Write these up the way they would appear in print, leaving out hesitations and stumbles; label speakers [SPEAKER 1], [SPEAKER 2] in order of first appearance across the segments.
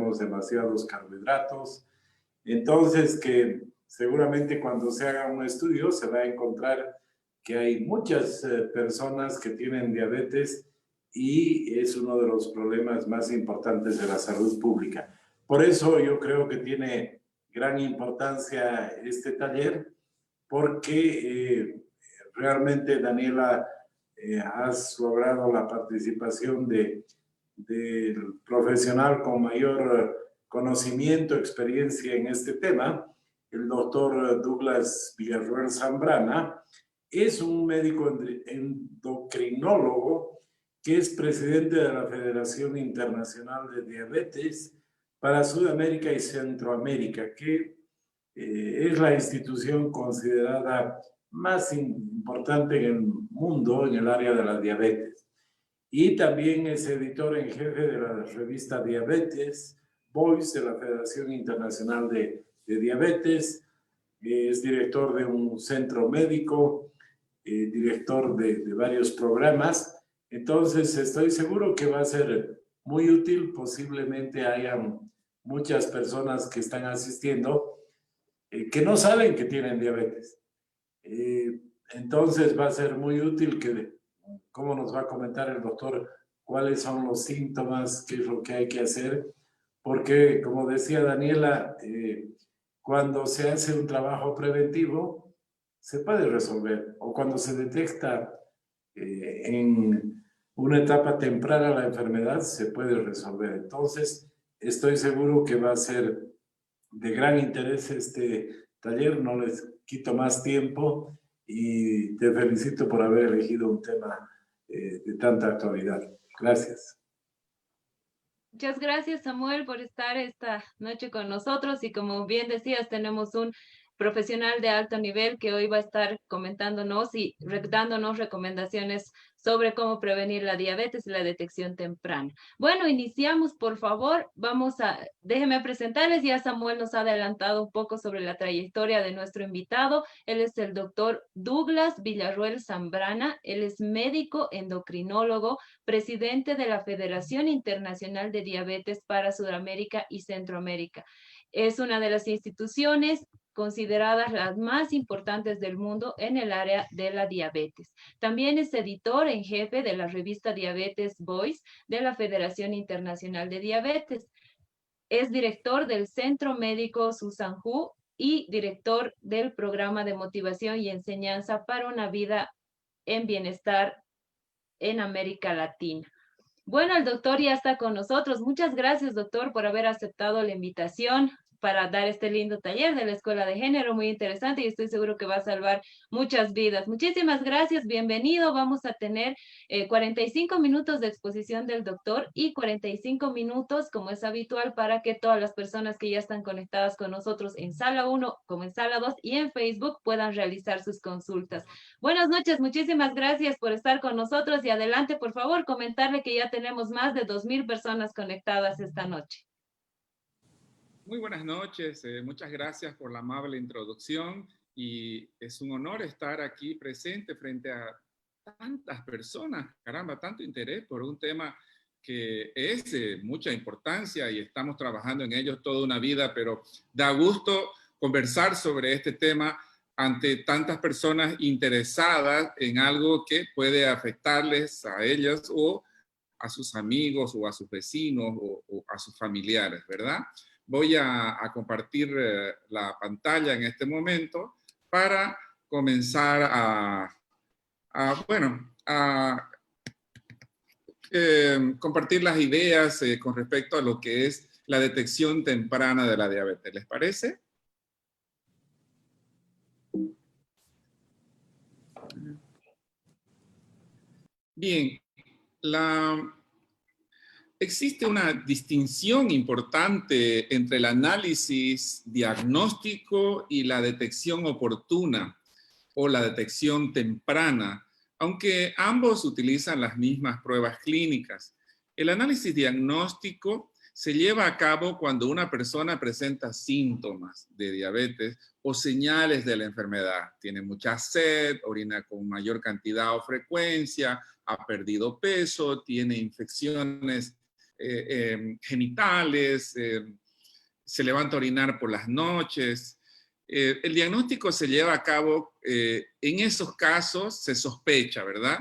[SPEAKER 1] comemos demasiados carbohidratos. Entonces, que seguramente cuando se haga un estudio se va a encontrar que hay muchas personas que tienen diabetes y es uno de los problemas más importantes de la salud pública. Por eso yo creo que tiene gran importancia este taller, porque realmente, Daniela, has logrado la participación del profesional con mayor conocimiento, experiencia en este tema, el doctor Douglas Villarroel Zambrana. Es un médico endocrinólogo que es presidente de la Federación Internacional de Diabetes para Sudamérica y Centroamérica, que es la institución considerada más importante en el mundo en el área de la diabetes. Y también es editor en jefe de la revista Diabetes Voice de la Federación Internacional de Diabetes. Es director de un centro médico, director de varios programas. Entonces, estoy seguro que va a ser muy útil. Posiblemente hayan muchas personas que están asistiendo que no saben que tienen diabetes. Entonces, va a ser muy útil que, cómo nos va a comentar el doctor, cuáles son los síntomas, qué es lo que hay que hacer, porque, como decía Daniela, cuando se hace un trabajo preventivo, se puede resolver, o cuando se detecta en una etapa temprana la enfermedad, se puede resolver. Entonces, estoy seguro que va a ser de gran interés este taller. No les quito más tiempo y te felicito por haber elegido un tema de tanta actualidad. Gracias.
[SPEAKER 2] Muchas gracias, Samuel, por estar esta noche con nosotros. Y como bien decías, tenemos un profesional de alto nivel que hoy va a estar comentándonos y dándonos recomendaciones sobre cómo prevenir la diabetes y la detección temprana. Bueno, iniciamos, por favor. Déjenme presentarles. Ya Samuel nos ha adelantado un poco sobre la trayectoria de nuestro invitado. Él es el doctor Douglas Villarroel Zambrana. Él es médico endocrinólogo, presidente de la Federación Internacional de Diabetes para Sudamérica y Centroamérica. Es una de las instituciones consideradas las más importantes del mundo en el área de la diabetes. También es editor en jefe de la revista Diabetes Voice de la Federación Internacional de Diabetes. Es director del Centro Médico Susan Hu y director del programa de motivación y enseñanza para una vida en bienestar en América Latina. Bueno, el doctor ya está con nosotros. Muchas gracias, doctor, por haber aceptado la invitación para dar este lindo taller de la Escuela de Género, muy interesante, y estoy seguro que va a salvar muchas vidas. Muchísimas gracias, bienvenido. Vamos a tener 45 minutos de exposición del doctor y 45 minutos, como es habitual, para que todas las personas que ya están conectadas con nosotros en sala 1, como en sala 2 y en Facebook puedan realizar sus consultas. Buenas noches, muchísimas gracias por estar con nosotros y adelante, por favor, comentarle que ya tenemos más de 2,000 personas conectadas esta noche.
[SPEAKER 3] Muy buenas noches, muchas gracias por la amable introducción y es un honor estar aquí presente frente a tantas personas, caramba, tanto interés por un tema que es de mucha importancia y estamos trabajando en ello toda una vida, pero da gusto conversar sobre este tema ante tantas personas interesadas en algo que puede afectarles a ellas o a sus amigos o a sus vecinos o a sus familiares, ¿verdad? Voy a compartir la pantalla en este momento para comenzar a compartir las ideas con respecto a lo que es la detección temprana de la diabetes. ¿Les parece? Bien, existe una distinción importante entre el análisis diagnóstico y la detección oportuna o la detección temprana, aunque ambos utilizan las mismas pruebas clínicas. El análisis diagnóstico se lleva a cabo cuando una persona presenta síntomas de diabetes o señales de la enfermedad. Tiene mucha sed, orina con mayor cantidad o frecuencia, ha perdido peso, tiene infecciones genitales, se levanta a orinar por las noches. El diagnóstico se lleva a cabo, en esos casos se sospecha, ¿verdad?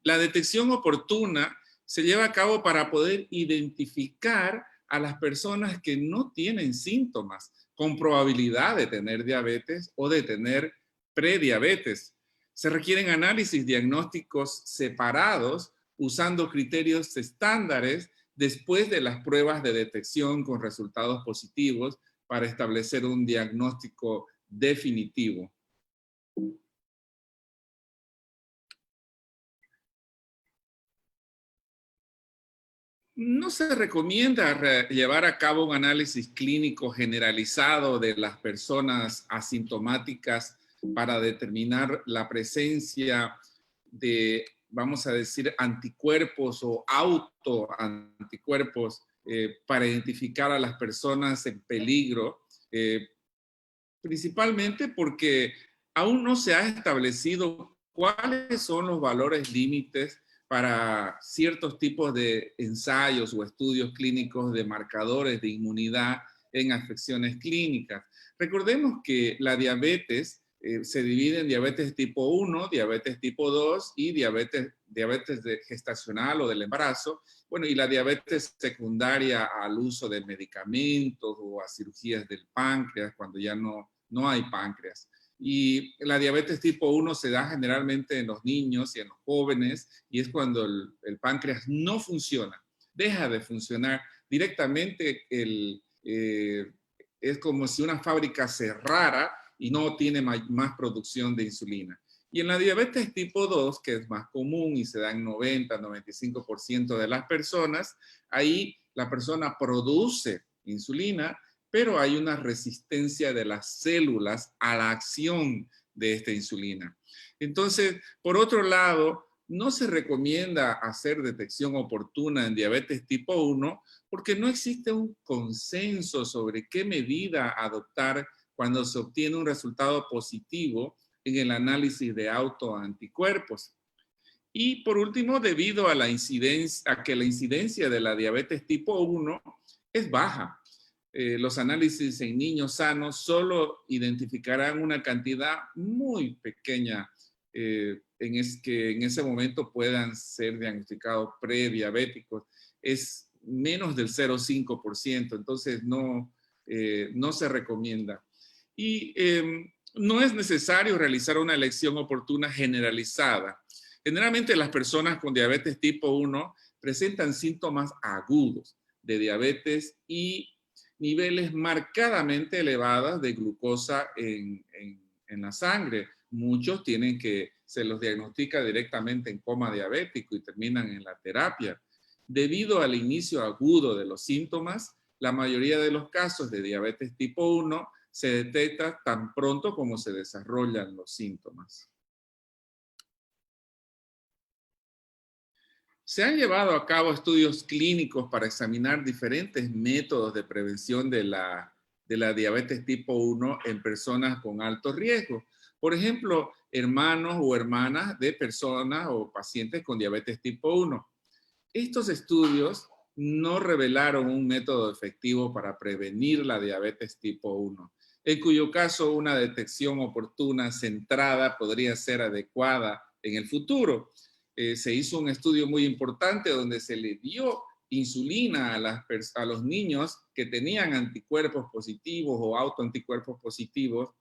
[SPEAKER 3] La detección oportuna se lleva a cabo para poder identificar a las personas que no tienen síntomas con probabilidad de tener diabetes o de tener prediabetes. Se requieren análisis diagnósticos separados usando criterios estándares después de las pruebas de detección con resultados positivos para establecer un diagnóstico definitivo. No se recomienda llevar a cabo un análisis clínico generalizado de las personas asintomáticas para determinar la presencia de, vamos a decir, anticuerpos o autoanticuerpos para identificar a las personas en peligro, principalmente porque aún no se ha establecido cuáles son los valores límites para ciertos tipos de ensayos o estudios clínicos de marcadores de inmunidad en afecciones clínicas. Recordemos que la diabetes se divide en diabetes tipo 1, diabetes tipo 2 y diabetes gestacional o del embarazo. Bueno, y la diabetes secundaria al uso de medicamentos o a cirugías del páncreas cuando ya no hay páncreas. Y la diabetes tipo 1 se da generalmente en los niños y en los jóvenes, y es cuando el páncreas no funciona, deja de funcionar. Directamente es como si una fábrica cerrara y no tiene más producción de insulina. Y en la diabetes tipo 2, que es más común y se da en 90-95% de las personas, ahí la persona produce insulina, pero hay una resistencia de las células a la acción de esta insulina. Entonces, por otro lado, no se recomienda hacer detección oportuna en diabetes tipo 1 porque no existe un consenso sobre qué medida adoptar cuando se obtiene un resultado positivo en el análisis de autoanticuerpos. Y por último, debido a que la incidencia de la diabetes tipo 1 es baja, los análisis en niños sanos solo identificarán una cantidad muy pequeña que en ese momento puedan ser diagnosticados prediabéticos. Es menos del 0,5%, entonces no se recomienda. Y no es necesario realizar una elección oportuna generalizada. Generalmente las personas con diabetes tipo 1 presentan síntomas agudos de diabetes y niveles marcadamente elevados de glucosa en la sangre. Muchos se los diagnostica directamente en coma diabético y terminan en la terapia. Debido al inicio agudo de los síntomas, la mayoría de los casos de diabetes tipo 1 se detecta tan pronto como se desarrollan los síntomas. Se han llevado a cabo estudios clínicos para examinar diferentes métodos de prevención de la diabetes tipo 1 en personas con alto riesgo. Por ejemplo, hermanos o hermanas de personas o pacientes con diabetes tipo 1. Estos estudios no revelaron un método efectivo para prevenir la diabetes tipo 1, en cuyo caso una detección oportuna centrada podría ser adecuada en el futuro. Se hizo un estudio muy importante donde se le dio insulina a los niños que tenían anticuerpos positivos o autoanticuerpos positivos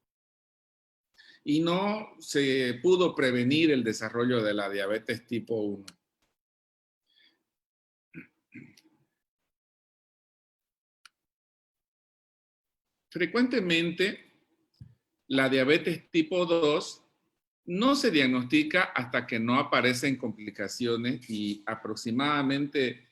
[SPEAKER 3] y no se pudo prevenir el desarrollo de la diabetes tipo 1. Frecuentemente, la diabetes tipo 2 no se diagnostica hasta que no aparecen complicaciones y aproximadamente,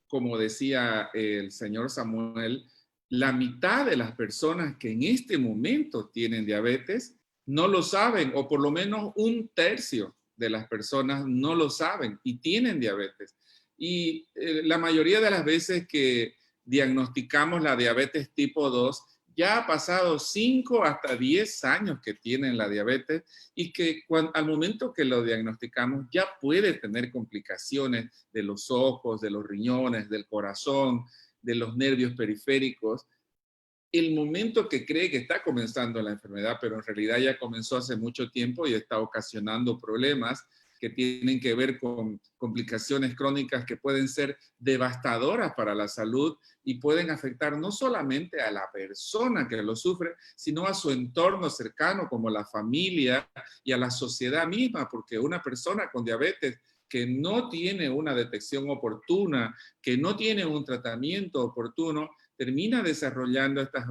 [SPEAKER 3] como decía el señor Samuel, la mitad de las personas que en este momento tienen diabetes no lo saben, o por lo menos un tercio de las personas no lo saben y tienen diabetes. Y la mayoría de las veces que diagnosticamos la diabetes tipo 2, ya ha pasado 5 hasta 10 años que tienen la diabetes y que al momento que lo diagnosticamos ya puede tener complicaciones de los ojos, de los riñones, del corazón, de los nervios periféricos. El momento que cree que está comenzando la enfermedad, pero en realidad ya comenzó hace mucho tiempo y está ocasionando problemas que tienen que ver con complicaciones crónicas que pueden ser devastadoras para la salud y pueden afectar no solamente a la persona que lo sufre, sino a su entorno cercano como la familia y a la sociedad misma, porque una persona con diabetes que no tiene una detección oportuna, que no tiene un tratamiento oportuno, termina desarrollando estas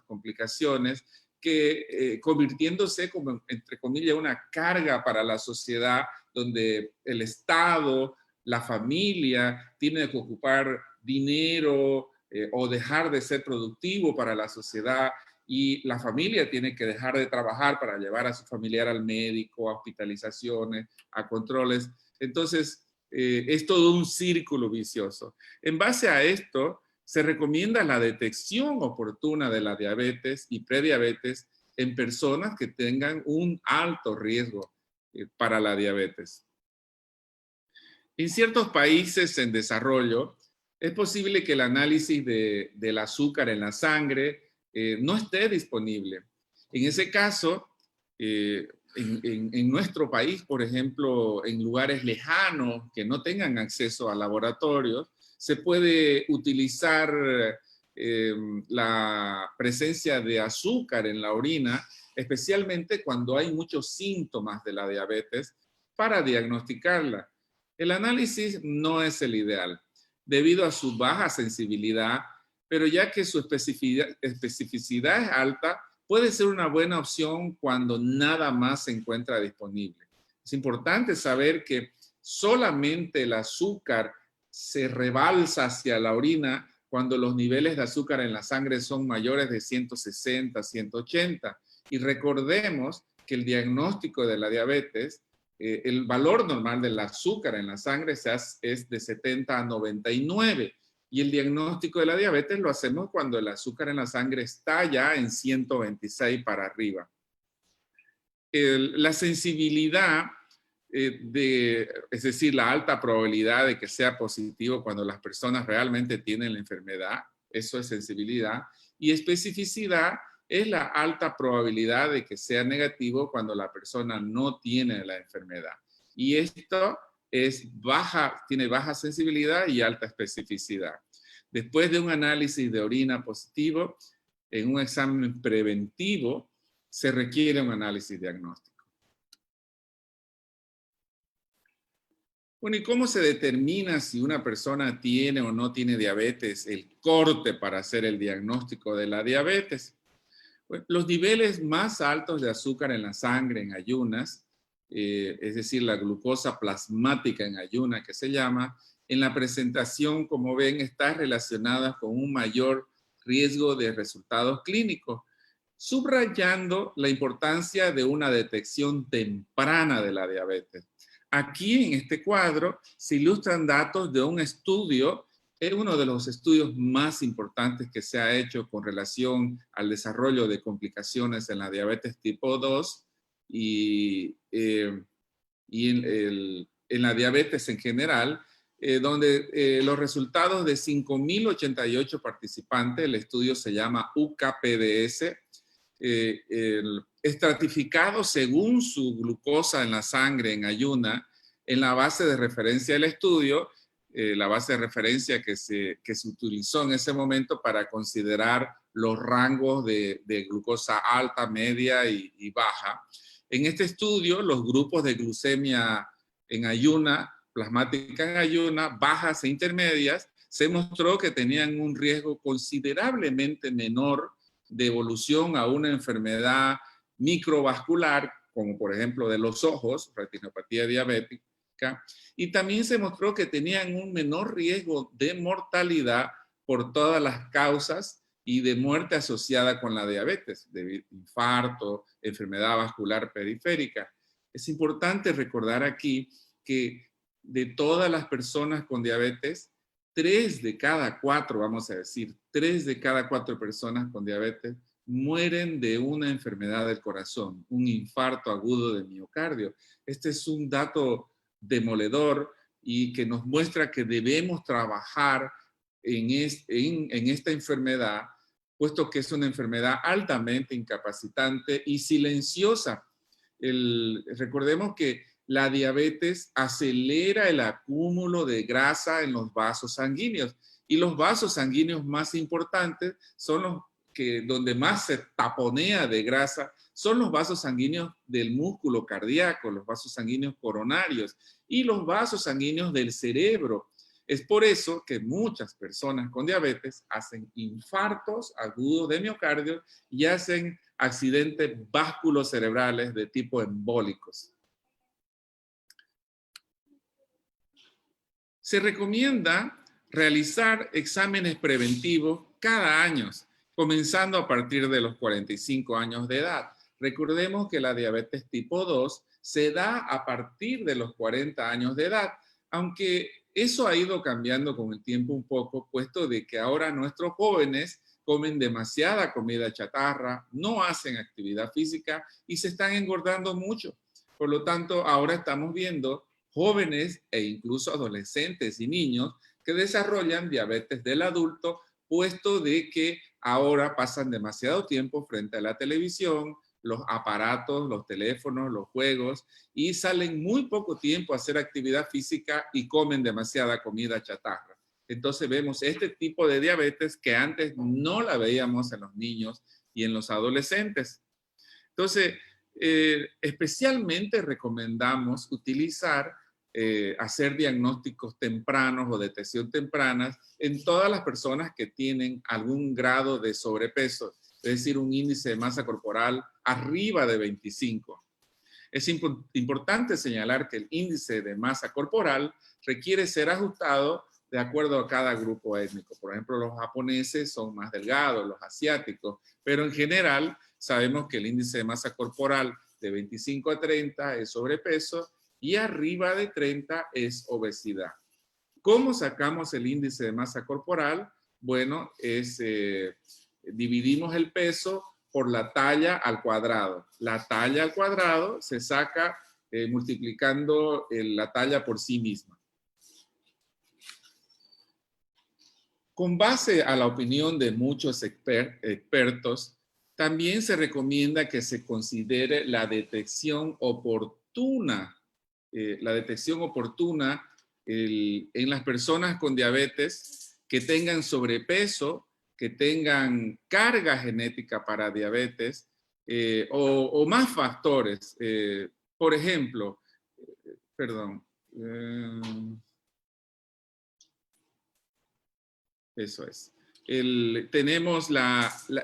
[SPEAKER 3] complicaciones que convirtiéndose como, entre comillas, una carga para la sociedad, donde el Estado, la familia, tiene que ocupar dinero o dejar de ser productivo para la sociedad, y la familia tiene que dejar de trabajar para llevar a su familiar al médico, a hospitalizaciones, a controles. Entonces, es todo un círculo vicioso. En base a esto, se recomienda la detección oportuna de la diabetes y prediabetes en personas que tengan un alto riesgo para la diabetes. En ciertos países en desarrollo, es posible que el análisis del azúcar en la sangre no esté disponible. En ese caso, en nuestro país, por ejemplo, en lugares lejanos que no tengan acceso a laboratorios, se puede utilizar la presencia de azúcar en la orina, especialmente cuando hay muchos síntomas de la diabetes, para diagnosticarla. El análisis no es el ideal, debido a su baja sensibilidad, pero ya que su especificidad es alta, puede ser una buena opción cuando nada más se encuentra disponible. Es importante saber que solamente el azúcar se rebalsa hacia la orina cuando los niveles de azúcar en la sangre son mayores de 160, 180. Y recordemos que el diagnóstico de la diabetes, el valor normal del azúcar en la sangre es de 70 a 99. Y el diagnóstico de la diabetes lo hacemos cuando el azúcar en la sangre está ya en 126 para arriba. La sensibilidad, es decir, la alta probabilidad de que sea positivo cuando las personas realmente tienen la enfermedad, eso es sensibilidad. Y especificidad es la alta probabilidad de que sea negativo cuando la persona no tiene la enfermedad. Y esto tiene baja sensibilidad y alta especificidad. Después de un análisis de orina positivo, en un examen preventivo, se requiere un análisis diagnóstico. Bueno, ¿y cómo se determina si una persona tiene o no tiene diabetes? El corte para hacer el diagnóstico de la diabetes. Bueno, los niveles más altos de azúcar en la sangre en ayunas, es decir, la glucosa plasmática en ayuna que se llama, en la presentación, como ven, está relacionada con un mayor riesgo de resultados clínicos, subrayando la importancia de una detección temprana de la diabetes. Aquí en este cuadro se ilustran datos de un estudio, uno de los estudios más importantes que se ha hecho con relación al desarrollo de complicaciones en la diabetes tipo 2 y en la diabetes en general, donde los resultados de 5.088 participantes, el estudio se llama UKPDS, estratificado según su glucosa en la sangre en ayuna, en la base de referencia del estudio, la base de referencia que se utilizó en ese momento para considerar los rangos de glucosa alta, media y baja. En este estudio, los grupos de glucemia en ayuna, plasmática en ayuna, bajas e intermedias, se mostró que tenían un riesgo considerablemente menor de evolución a una enfermedad microvascular, como por ejemplo de los ojos, retinopatía diabética, y también se mostró que tenían un menor riesgo de mortalidad por todas las causas y de muerte asociada con la diabetes, de infarto, enfermedad vascular periférica. Es importante recordar aquí que de todas las personas con diabetes, 3 de cada 4, vamos a decir, 3 de cada 4 personas con diabetes mueren de una enfermedad del corazón, un infarto agudo de miocardio. Este es un dato demoledor y que nos muestra que debemos trabajar en esta enfermedad, puesto que es una enfermedad altamente incapacitante y silenciosa. Recordemos que la diabetes acelera el acúmulo de grasa en los vasos sanguíneos, y los vasos sanguíneos más importantes son los que donde más se taponea de grasa, son los vasos sanguíneos del músculo cardíaco, los vasos sanguíneos coronarios y los vasos sanguíneos del cerebro. Es por eso que muchas personas con diabetes hacen infartos agudos de miocardio y hacen accidentes vasculocerebrales de tipo embólicos. Se recomienda realizar exámenes preventivos cada año, comenzando a partir de los 45 años de edad. Recordemos que la diabetes tipo 2 se da a partir de los 40 años de edad, aunque eso ha ido cambiando con el tiempo un poco, puesto de que ahora nuestros jóvenes comen demasiada comida chatarra, no hacen actividad física y se están engordando mucho. Por lo tanto, ahora estamos viendo jóvenes e incluso adolescentes y niños que desarrollan diabetes del adulto, puesto de que ahora pasan demasiado tiempo frente a la televisión, los aparatos, los teléfonos, los juegos, y salen muy poco tiempo a hacer actividad física y comen demasiada comida chatarra. Entonces vemos este tipo de diabetes que antes no la veíamos en los niños y en los adolescentes. Entonces, especialmente recomendamos utilizar hacer diagnósticos tempranos o detección temprana en todas las personas que tienen algún grado de sobrepeso, es decir, un índice de masa corporal arriba de 25. Es importante señalar que el índice de masa corporal requiere ser ajustado de acuerdo a cada grupo étnico. Por ejemplo, los japoneses son más delgados, los asiáticos, pero en general sabemos que el índice de masa corporal de 25 a 30 es sobrepeso y arriba de 30 es obesidad. ¿Cómo sacamos el índice de masa corporal? Bueno, dividimos el peso por la talla al cuadrado. La talla al cuadrado se saca multiplicando la talla por sí misma. Con base a la opinión de muchos expertos, también se recomienda que se considere la detección oportuna en las personas con diabetes que tengan sobrepeso, que tengan carga genética para diabetes o más factores. Por ejemplo, eso es. Tenemos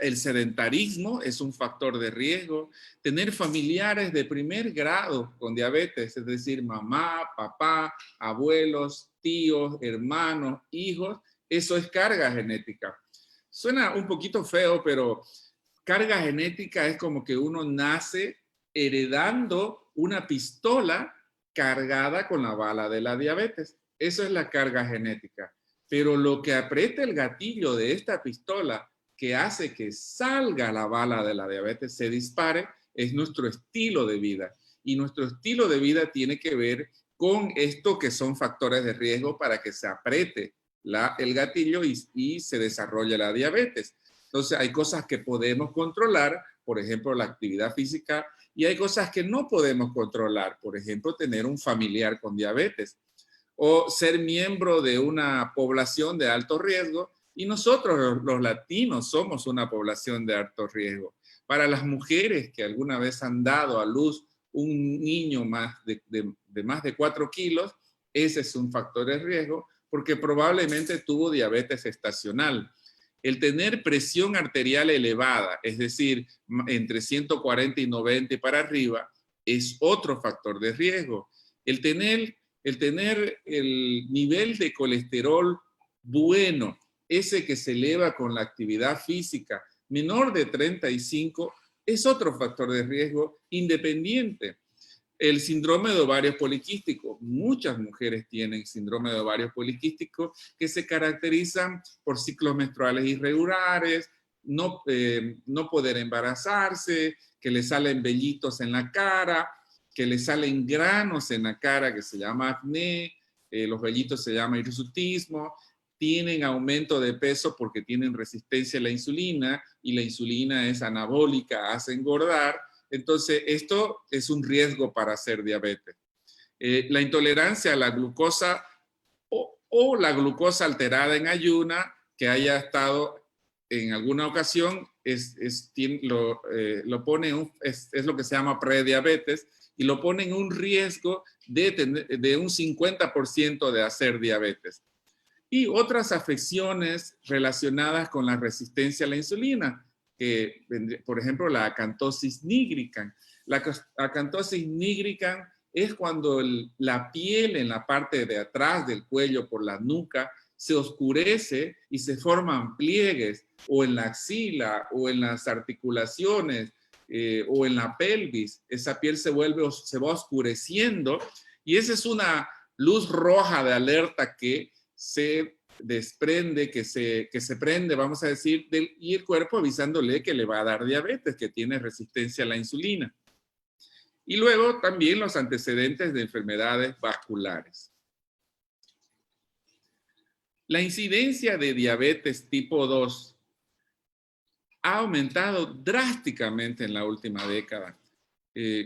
[SPEAKER 3] el sedentarismo, es un factor de riesgo. Tener familiares de primer grado con diabetes, es decir, mamá, papá, abuelos, tíos, hermanos, hijos, eso es carga genética. Suena un poquito feo, pero carga genética es como que uno nace heredando una pistola cargada con la bala de la diabetes. Eso es la carga genética. Pero lo que aprieta el gatillo de esta pistola que hace que salga la bala de la diabetes, se dispare, es nuestro estilo de vida. Y nuestro estilo de vida tiene que ver con esto que son factores de riesgo para que se apriete el gatillo y se desarrolle la diabetes. Entonces hay cosas que podemos controlar, por ejemplo, la actividad física, y hay cosas que no podemos controlar, por ejemplo, tener un familiar con diabetes o ser miembro de una población de alto riesgo, y nosotros los latinos somos una población de alto riesgo. Para las mujeres que alguna vez han dado a luz un niño de más de 4 kilos, ese es un factor de riesgo porque probablemente tuvo diabetes estacional. El tener presión arterial elevada, es decir, entre 140 y 90 y para arriba, es otro factor de riesgo. El tener el nivel de colesterol bueno, ese que se eleva con la actividad física, menor de 35, es otro factor de riesgo independiente. El síndrome de ovario poliquístico. Muchas mujeres tienen síndrome de ovario poliquístico que se caracterizan por ciclos menstruales irregulares, no poder embarazarse, que le salen vellitos en la cara, que le salen granos en la cara que se llama acné, los vellitos se llama hirsutismo, tienen aumento de peso porque tienen resistencia a la insulina y la insulina es anabólica, hace engordar. Entonces, esto es un riesgo para hacer diabetes. La intolerancia a la glucosa o la glucosa alterada en ayuna que haya estado en alguna ocasión es lo que se llama prediabetes y lo pone en un riesgo de un 50% de hacer diabetes. Y otras afecciones relacionadas con la resistencia a la insulina, que, por ejemplo, la acantosis nigricans. La acantosis nigricans es cuando la piel en la parte de atrás del cuello por la nuca se oscurece y se forman pliegues, o en la axila, o en las articulaciones, o en la pelvis. Esa piel se va oscureciendo y esa es una luz roja de alerta que se desprende, que se prende, vamos a decir, y el cuerpo avisándole que le va a dar diabetes, que tiene resistencia a la insulina. Y luego también los antecedentes de enfermedades vasculares. La incidencia de diabetes tipo 2 ha aumentado drásticamente en la última década,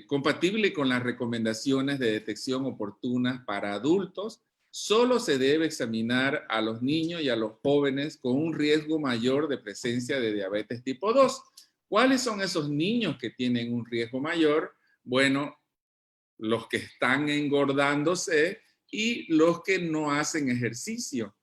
[SPEAKER 3] compatible con las recomendaciones de detección oportunas para adultos. Solo se debe examinar a los niños y a los jóvenes con un riesgo mayor de presencia de diabetes tipo 2. ¿Cuáles son esos niños que tienen un riesgo mayor? Bueno, los que están engordándose y los que no hacen ejercicio.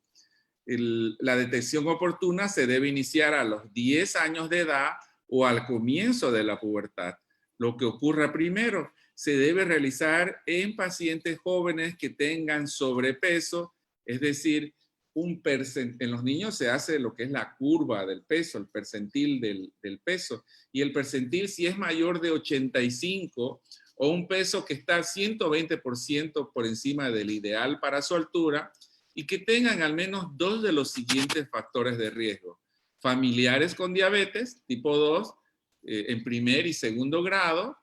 [SPEAKER 3] La detección oportuna se debe iniciar a los 10 años de edad o al comienzo de la pubertad. Lo que ocurra primero se debe realizar en pacientes jóvenes que tengan sobrepeso, es decir, en los niños se hace lo que es la curva del peso, el percentil del peso, y el percentil si es mayor de 85 o un peso que está 120% por encima del ideal para su altura, y que tengan al menos 2 de los siguientes factores de riesgo. Familiares con diabetes tipo 2, en primer y segundo grado,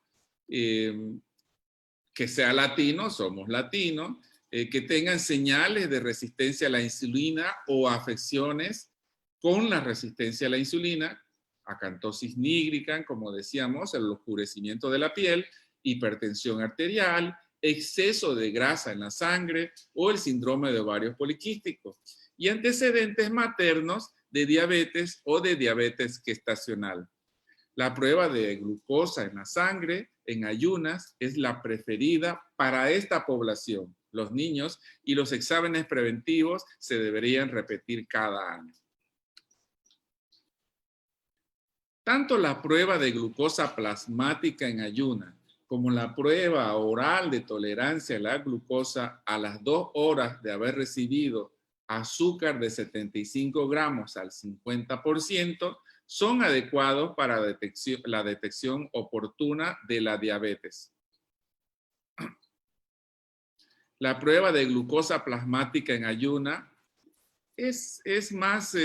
[SPEAKER 3] que sea latino, somos latinos, que tengan señales de resistencia a la insulina o afecciones con la resistencia a la insulina, acantosis nigricans, como decíamos, el oscurecimiento de la piel, hipertensión arterial, exceso de grasa en la sangre o el síndrome de ovarios poliquísticos y antecedentes maternos de diabetes o de diabetes gestacional. La prueba de glucosa en la sangre en ayunas es la preferida para esta población, los niños, y los exámenes preventivos se deberían repetir cada año. Tanto la prueba de glucosa plasmática en ayunas como la prueba oral de tolerancia a la glucosa a las 2 horas de haber recibido azúcar de 75 gramos al 50%, son adecuados para la detección oportuna de la diabetes. La prueba de glucosa plasmática en ayuna es más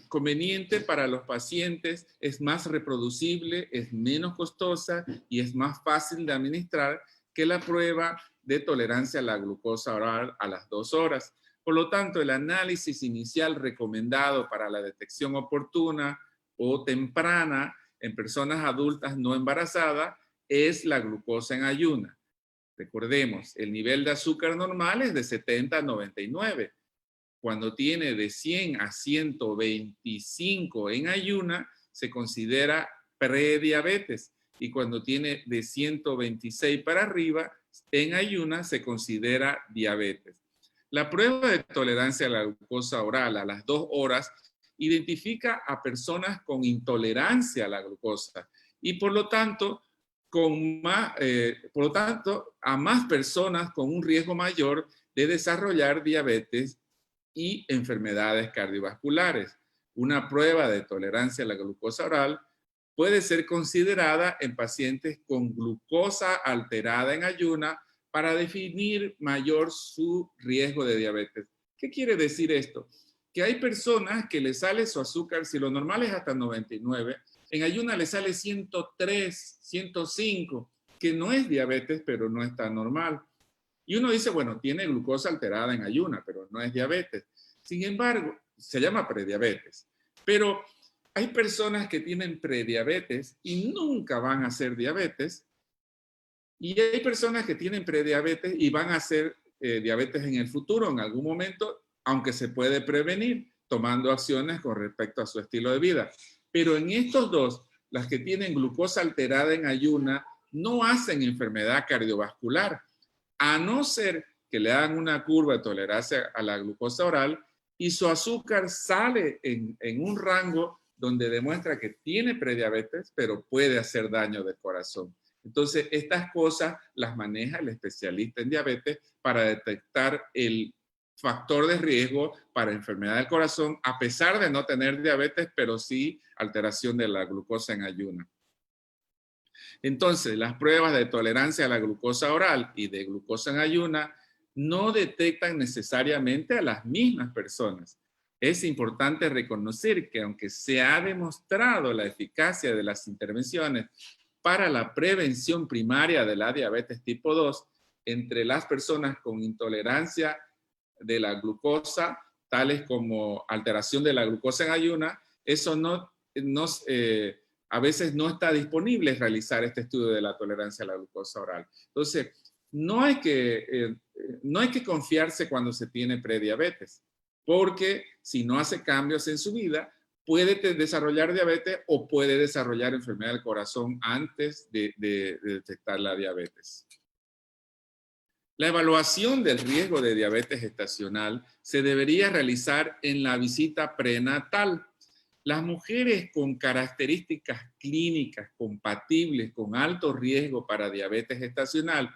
[SPEAKER 3] conveniente para los pacientes, es más reproducible, es menos costosa y es más fácil de administrar que la prueba de tolerancia a la glucosa oral a las 2 horas. Por lo tanto, el análisis inicial recomendado para la detección oportuna o temprana en personas adultas no embarazadas es la glucosa en ayuna. Recordemos, el nivel de azúcar normal es de 70 a 99. Cuando tiene de 100 a 125 en ayuna, se considera prediabetes. Y cuando tiene de 126 para arriba, en ayuna se considera diabetes. La prueba de tolerancia a la glucosa oral a las 2 horas identifica a personas con intolerancia a la glucosa y por lo tanto a más personas con un riesgo mayor de desarrollar diabetes y enfermedades cardiovasculares. Una prueba de tolerancia a la glucosa oral puede ser considerada en pacientes con glucosa alterada en ayuna para definir mayor su riesgo de diabetes. ¿Qué quiere decir esto? Que hay personas que le sale su azúcar, si lo normal es hasta 99, en ayuna le sale 103, 105, que no es diabetes, pero no está normal. Y uno dice, bueno, tiene glucosa alterada en ayuna, pero no es diabetes. Sin embargo, se llama prediabetes. Pero hay personas que tienen prediabetes y nunca van a ser diabetes. Y hay personas que tienen prediabetes y van a ser diabetes en el futuro, en algún momento, aunque se puede prevenir tomando acciones con respecto a su estilo de vida. Pero en estos dos, las que tienen glucosa alterada en ayuna no hacen enfermedad cardiovascular, a no ser que le hagan una curva de tolerancia a la glucosa oral y su azúcar sale en un rango donde demuestra que tiene prediabetes, pero puede hacer daño del corazón. Entonces, estas cosas las maneja el especialista en diabetes para detectar el factor de riesgo para enfermedad del corazón, a pesar de no tener diabetes, pero sí alteración de la glucosa en ayuna. Entonces, las pruebas de tolerancia a la glucosa oral y de glucosa en ayuna no detectan necesariamente a las mismas personas. Es importante reconocer que aunque se ha demostrado la eficacia de las intervenciones para la prevención primaria de la diabetes tipo 2 entre las personas con intolerancia de la glucosa, tales como alteración de la glucosa en ayuna, eso a veces no está disponible realizar este estudio de la tolerancia a la glucosa oral. Entonces, no hay que confiarse cuando se tiene prediabetes, porque si no hace cambios en su vida, puede desarrollar diabetes o puede desarrollar enfermedad del corazón antes de detectar la diabetes. La evaluación del riesgo de diabetes gestacional se debería realizar en la visita prenatal. Las mujeres con características clínicas compatibles con alto riesgo para diabetes gestacional,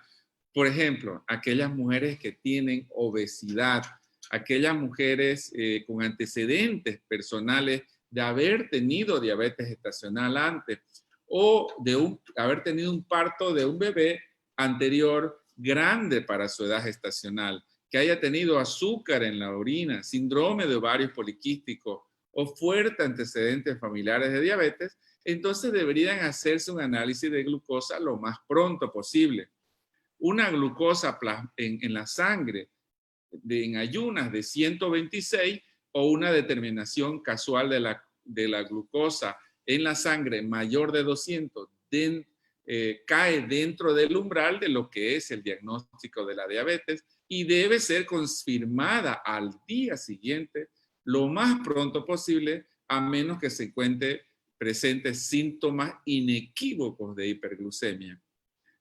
[SPEAKER 3] por ejemplo, aquellas mujeres que tienen obesidad, aquellas mujeres con antecedentes personales de haber tenido diabetes gestacional antes o de haber tenido un parto de un bebé anterior grande para su edad gestacional, que haya tenido azúcar en la orina, síndrome de ovarios poliquísticos o fuertes antecedentes familiares de diabetes, entonces deberían hacerse un análisis de glucosa lo más pronto posible. Una glucosa en la sangre en ayunas de 126 o una determinación casual de la glucosa en la sangre mayor de 200 cae dentro del umbral de lo que es el diagnóstico de la diabetes y debe ser confirmada al día siguiente lo más pronto posible, a menos que se encuentren presentes síntomas inequívocos de hiperglucemia.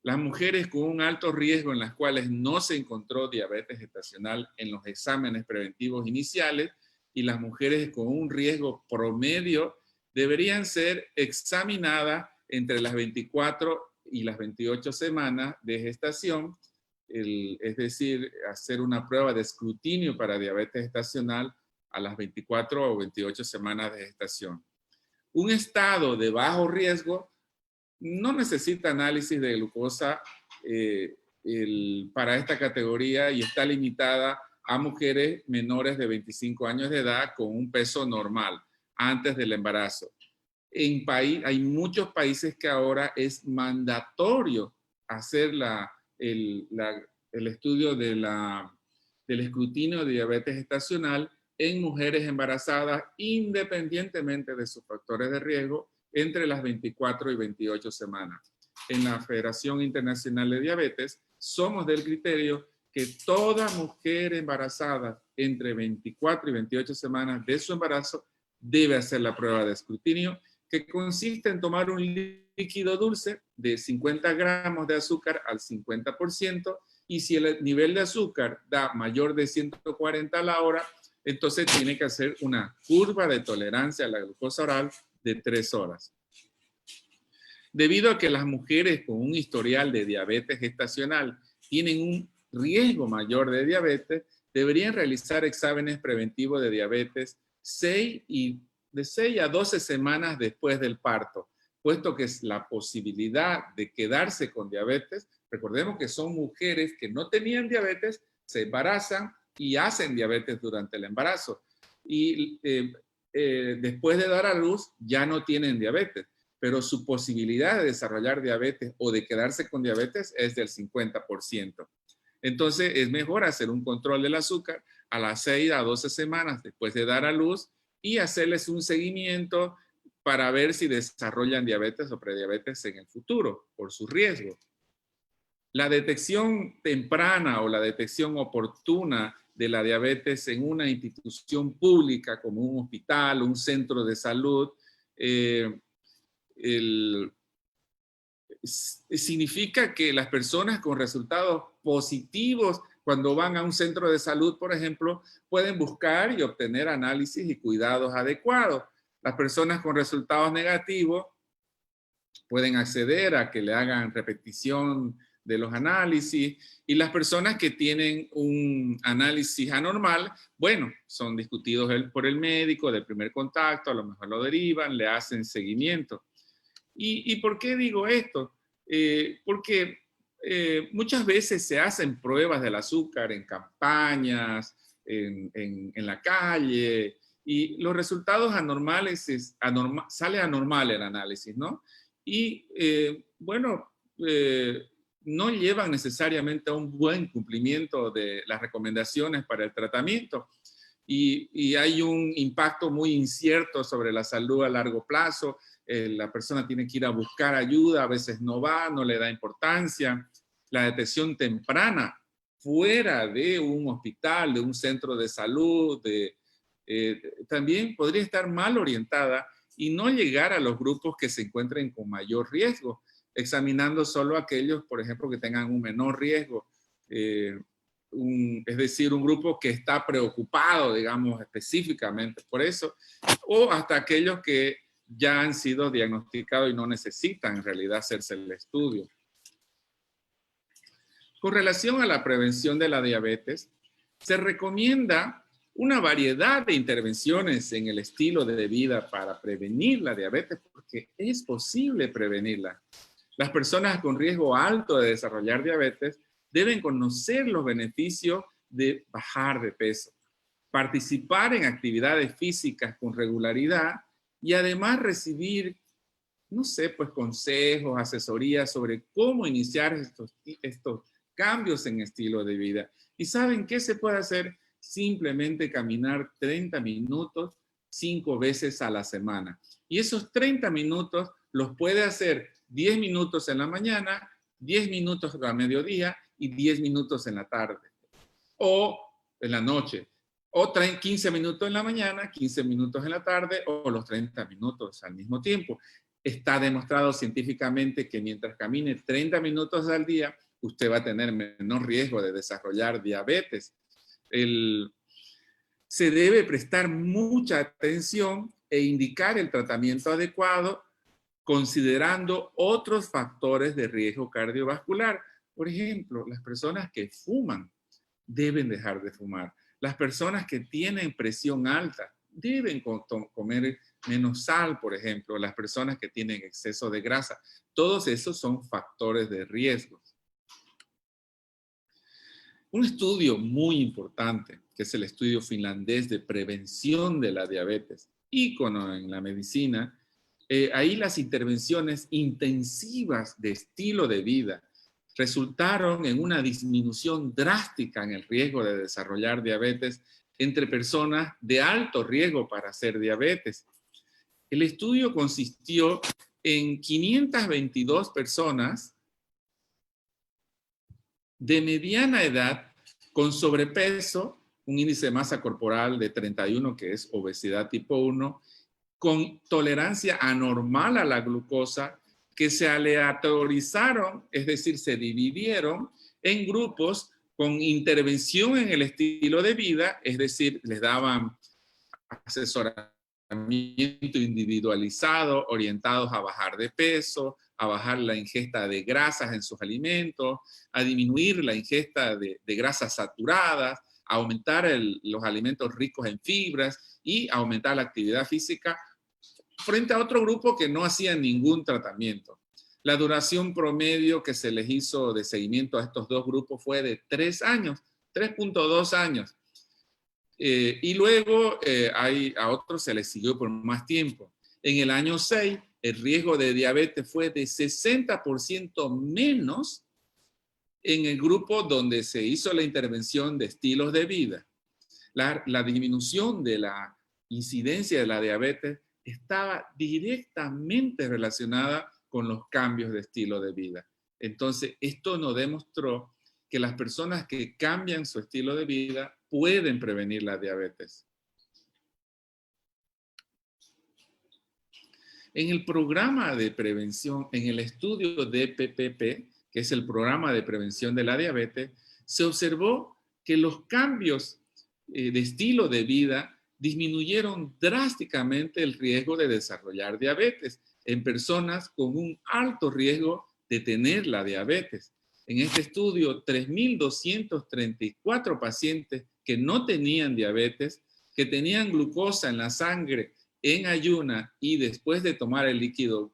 [SPEAKER 3] Las mujeres con un alto riesgo en las cuales no se encontró diabetes gestacional en los exámenes preventivos iniciales y las mujeres con un riesgo promedio deberían ser examinadas entre las 24 y las 28 semanas de gestación, es decir, hacer una prueba de escrutinio para diabetes gestacional a las 24 o 28 semanas de gestación. Un estado de bajo riesgo no necesita análisis de glucosa para esta categoría y está limitada a mujeres menores de 25 años de edad con un peso normal antes del embarazo. Hay muchos países que ahora es mandatorio hacer el estudio del escrutinio de diabetes gestacional en mujeres embarazadas independientemente de sus factores de riesgo entre las 24 y 28 semanas. En la Federación Internacional de Diabetes somos del criterio que toda mujer embarazada entre 24 y 28 semanas de su embarazo debe hacer la prueba de escrutinio, que consiste en tomar un líquido dulce de 50 gramos de azúcar al 50%, y si el nivel de azúcar da mayor de 140 a la hora, entonces tiene que hacer una curva de tolerancia a la glucosa oral de 3 horas. Debido a que las mujeres con un historial de diabetes gestacional tienen un riesgo mayor de diabetes, deberían realizar exámenes preventivos de diabetes de 6 a 12 semanas después del parto puesto que es la posibilidad de quedarse con diabetes. Recordemos que son mujeres que no tenían diabetes, se embarazan y hacen diabetes durante el embarazo. Y después de dar a luz ya no tienen diabetes, pero su posibilidad de desarrollar diabetes o de quedarse con diabetes es del 50%. Entonces es mejor hacer un control del azúcar a las 6 a 12 semanas después de dar a luz y hacerles un seguimiento para ver si desarrollan diabetes o prediabetes en el futuro por su riesgo. La detección temprana o la detección oportuna de la diabetes en una institución pública como un hospital, un centro de salud, significa que las personas con resultados positivos cuando van a un centro de salud, por ejemplo, pueden buscar y obtener análisis y cuidados adecuados. Las personas con resultados negativos pueden acceder a que le hagan repetición de los análisis, y las personas que tienen un análisis anormal, bueno, son discutidos por el médico de primer contacto, a lo mejor lo derivan, le hacen seguimiento. ¿Y por qué digo esto? Porque muchas veces se hacen pruebas del azúcar en campañas, en la calle, y los resultados anormales, sale anormal el análisis, ¿no? Y bueno, no llevan necesariamente a un buen cumplimiento de las recomendaciones para el tratamiento. Y hay un impacto muy incierto sobre la salud a largo plazo. La persona tiene que ir a buscar ayuda, a veces no va, no le da importancia. La detección temprana fuera de un hospital, de un centro de salud, también podría estar mal orientada y no llegar a los grupos que se encuentren con mayor riesgo, examinando solo aquellos, por ejemplo, que tengan un menor riesgo, es decir, un grupo que está preocupado, digamos, específicamente por eso, o hasta aquellos que ya han sido diagnosticados y no necesitan en realidad hacerse el estudio. Con relación a la prevención de la diabetes, se recomienda una variedad de intervenciones en el estilo de vida para prevenir la diabetes, porque es posible prevenirla. Las personas con riesgo alto de desarrollar diabetes deben conocer los beneficios de bajar de peso, participar en actividades físicas con regularidad y además recibir, no sé, pues consejos, asesorías sobre cómo iniciar estos cambios en estilo de vida. ¿Y saben qué se puede hacer? Simplemente caminar 30 minutos 5 veces a la semana. Y esos 30 minutos los puede hacer 10 minutos en la mañana, 10 minutos a mediodía y 10 minutos en la tarde o en la noche. O 15 minutos en la mañana, 15 minutos en la tarde o los 30 minutos al mismo tiempo. Está demostrado científicamente que mientras camine 30 minutos al día, usted va a tener menor riesgo de desarrollar diabetes. Se debe prestar mucha atención e indicar el tratamiento adecuado considerando otros factores de riesgo cardiovascular. Por ejemplo, las personas que fuman deben dejar de fumar. Las personas que tienen presión alta deben comer menos sal, por ejemplo. Las personas que tienen exceso de grasa. Todos esos son factores de riesgo. Un estudio muy importante, que es el estudio finlandés de prevención de la diabetes, ícono en la medicina, ahí las intervenciones intensivas de estilo de vida resultaron en una disminución drástica en el riesgo de desarrollar diabetes entre personas de alto riesgo para hacer diabetes. El estudio consistió en 522 personas de mediana edad con sobrepeso, un índice de masa corporal de 31, que es obesidad tipo 1, con tolerancia anormal a la glucosa, que se aleatorizaron, es decir, se dividieron en grupos con intervención en el estilo de vida, es decir, les daban asesoramiento individualizado, orientados a bajar de peso, a bajar la ingesta de grasas en sus alimentos, a disminuir la ingesta de grasas saturadas, a aumentar los alimentos ricos en fibras y aumentar la actividad física frente a otro grupo que no hacía ningún tratamiento. La duración promedio que se les hizo de seguimiento a estos dos grupos fue de 3 años, 3.2 años. Y luego a otros se les siguió por más tiempo. En el año 6, el riesgo de diabetes fue de 60% menos en el grupo donde se hizo la intervención de estilos de vida. La disminución de la incidencia de la diabetes estaba directamente relacionada con los cambios de estilo de vida. Entonces, esto nos demostró que las personas que cambian su estilo de vida pueden prevenir la diabetes. En el programa de prevención, en el estudio de DPPP, que es el programa de prevención de la diabetes, se observó que los cambios de estilo de vida disminuyeron drásticamente el riesgo de desarrollar diabetes en personas con un alto riesgo de tener la diabetes. En este estudio, 3.234 pacientes que no tenían diabetes, que tenían glucosa en la sangre en ayuna y después de tomar el líquido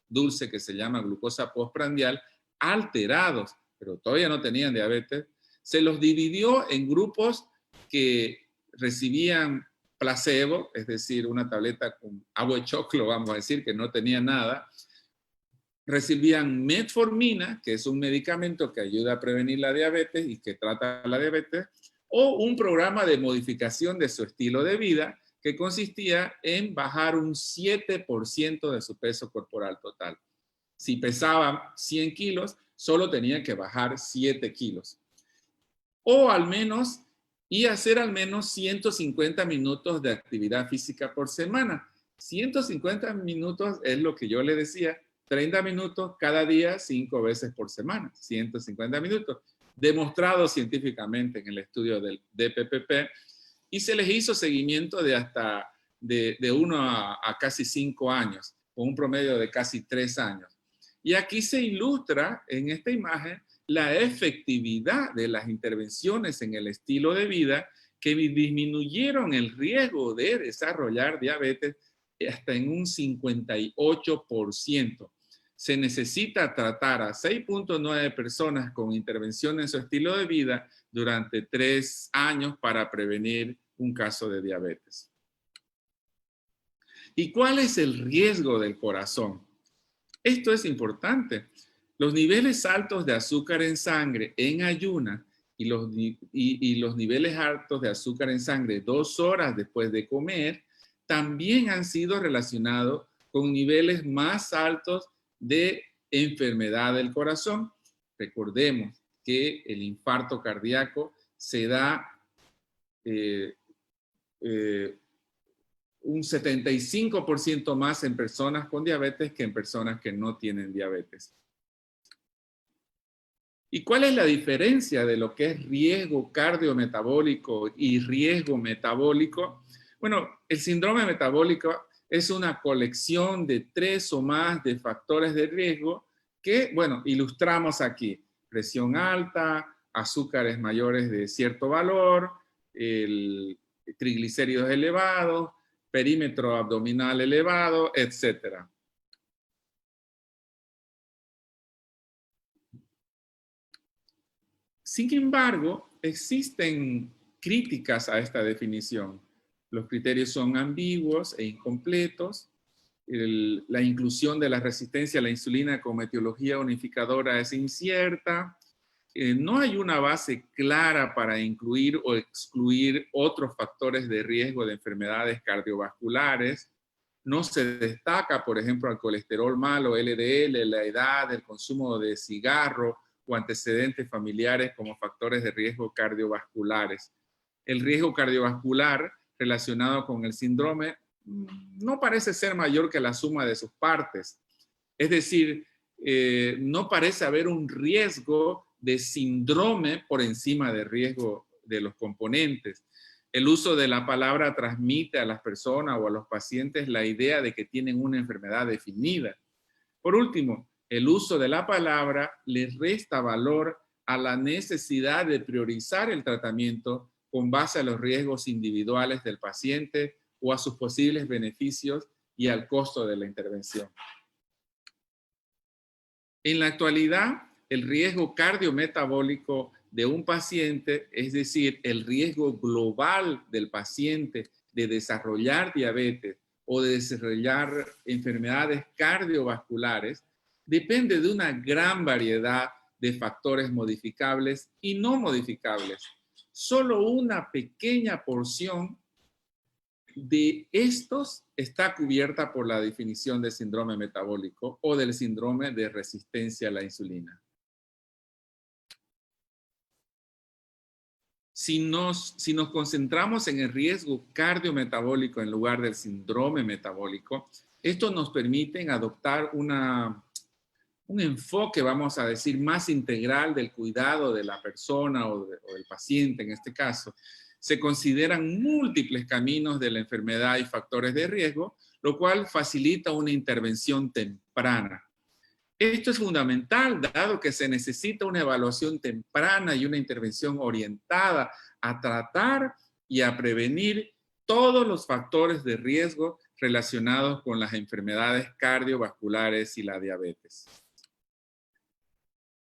[SPEAKER 3] dulce que se llama glucosa postprandial, alterados, pero todavía no tenían diabetes, se los dividió en grupos que recibían placebo, es decir, una tableta con agua de choclo, vamos a decir, que no tenía nada. Recibían metformina, que es un medicamento que ayuda a prevenir la diabetes y que trata la diabetes, o un programa de modificación de su estilo de vida que consistía en bajar un 7% de su peso corporal total. Si pesaba 100 kilos, solo tenía que bajar 7 kilos. O al menos, y hacer al menos 150 minutos de actividad física por semana. 150 minutos es lo que yo le decía, 30 minutos cada día, 5 veces por semana, 150 minutos. Demostrado científicamente en el estudio del DPPP, y se les hizo seguimiento de hasta de 1 a casi 5 años, con un promedio de casi 3 años. Y aquí se ilustra en esta imagen la efectividad de las intervenciones en el estilo de vida que disminuyeron el riesgo de desarrollar diabetes hasta en un 58%. Se necesita tratar a 6.9 personas con intervención en su estilo de vida durante 3 años para prevenir un caso de diabetes. ¿Y cuál es el riesgo del corazón? Esto es importante. Los niveles altos de azúcar en sangre en ayuna y los niveles altos de azúcar en sangre 2 horas después de comer también han sido relacionados con niveles más altos de enfermedad del corazón. Recordemos que el infarto cardíaco se da un 75% más en personas con diabetes que en personas que no tienen diabetes. ¿Y cuál es la diferencia de lo que es riesgo cardiometabólico y riesgo metabólico? Bueno, el síndrome metabólico es una colección de 3 o más de factores de riesgo que, bueno, ilustramos aquí. Presión alta, azúcares mayores de cierto valor, triglicéridos elevados, perímetro abdominal elevado, etc. Sin embargo, existen críticas a esta definición. Los criterios son ambiguos e incompletos. La inclusión de la resistencia a la insulina como etiología unificadora es incierta. No hay una base clara para incluir o excluir otros factores de riesgo de enfermedades cardiovasculares. No se destaca, por ejemplo, el colesterol malo, LDL, la edad, el consumo de cigarro o antecedentes familiares como factores de riesgo cardiovasculares. El riesgo cardiovascular relacionado con el síndrome no parece ser mayor que la suma de sus partes. Es decir, no parece haber un riesgo de síndrome por encima del riesgo de los componentes. El uso de la palabra transmite a las personas o a los pacientes la idea de que tienen una enfermedad definida. Por último, el uso de la palabra les resta valor a la necesidad de priorizar el tratamiento con base a los riesgos individuales del paciente o a sus posibles beneficios y al costo de la intervención. En la actualidad, el riesgo cardiometabólico de un paciente, es decir, el riesgo global del paciente de desarrollar diabetes o de desarrollar enfermedades cardiovasculares, depende de una gran variedad de factores modificables y no modificables. Solo una pequeña porción de estos está cubierta por la definición de síndrome metabólico o del síndrome de resistencia a la insulina. Si nos concentramos en el riesgo cardiometabólico en lugar del síndrome metabólico, esto nos permite adoptar un enfoque, vamos a decir, más integral del cuidado de la persona o del paciente en este caso. Se consideran múltiples caminos de la enfermedad y factores de riesgo, lo cual facilita una intervención temprana. Esto es fundamental, dado que se necesita una evaluación temprana y una intervención orientada a tratar y a prevenir todos los factores de riesgo relacionados con las enfermedades cardiovasculares y la diabetes.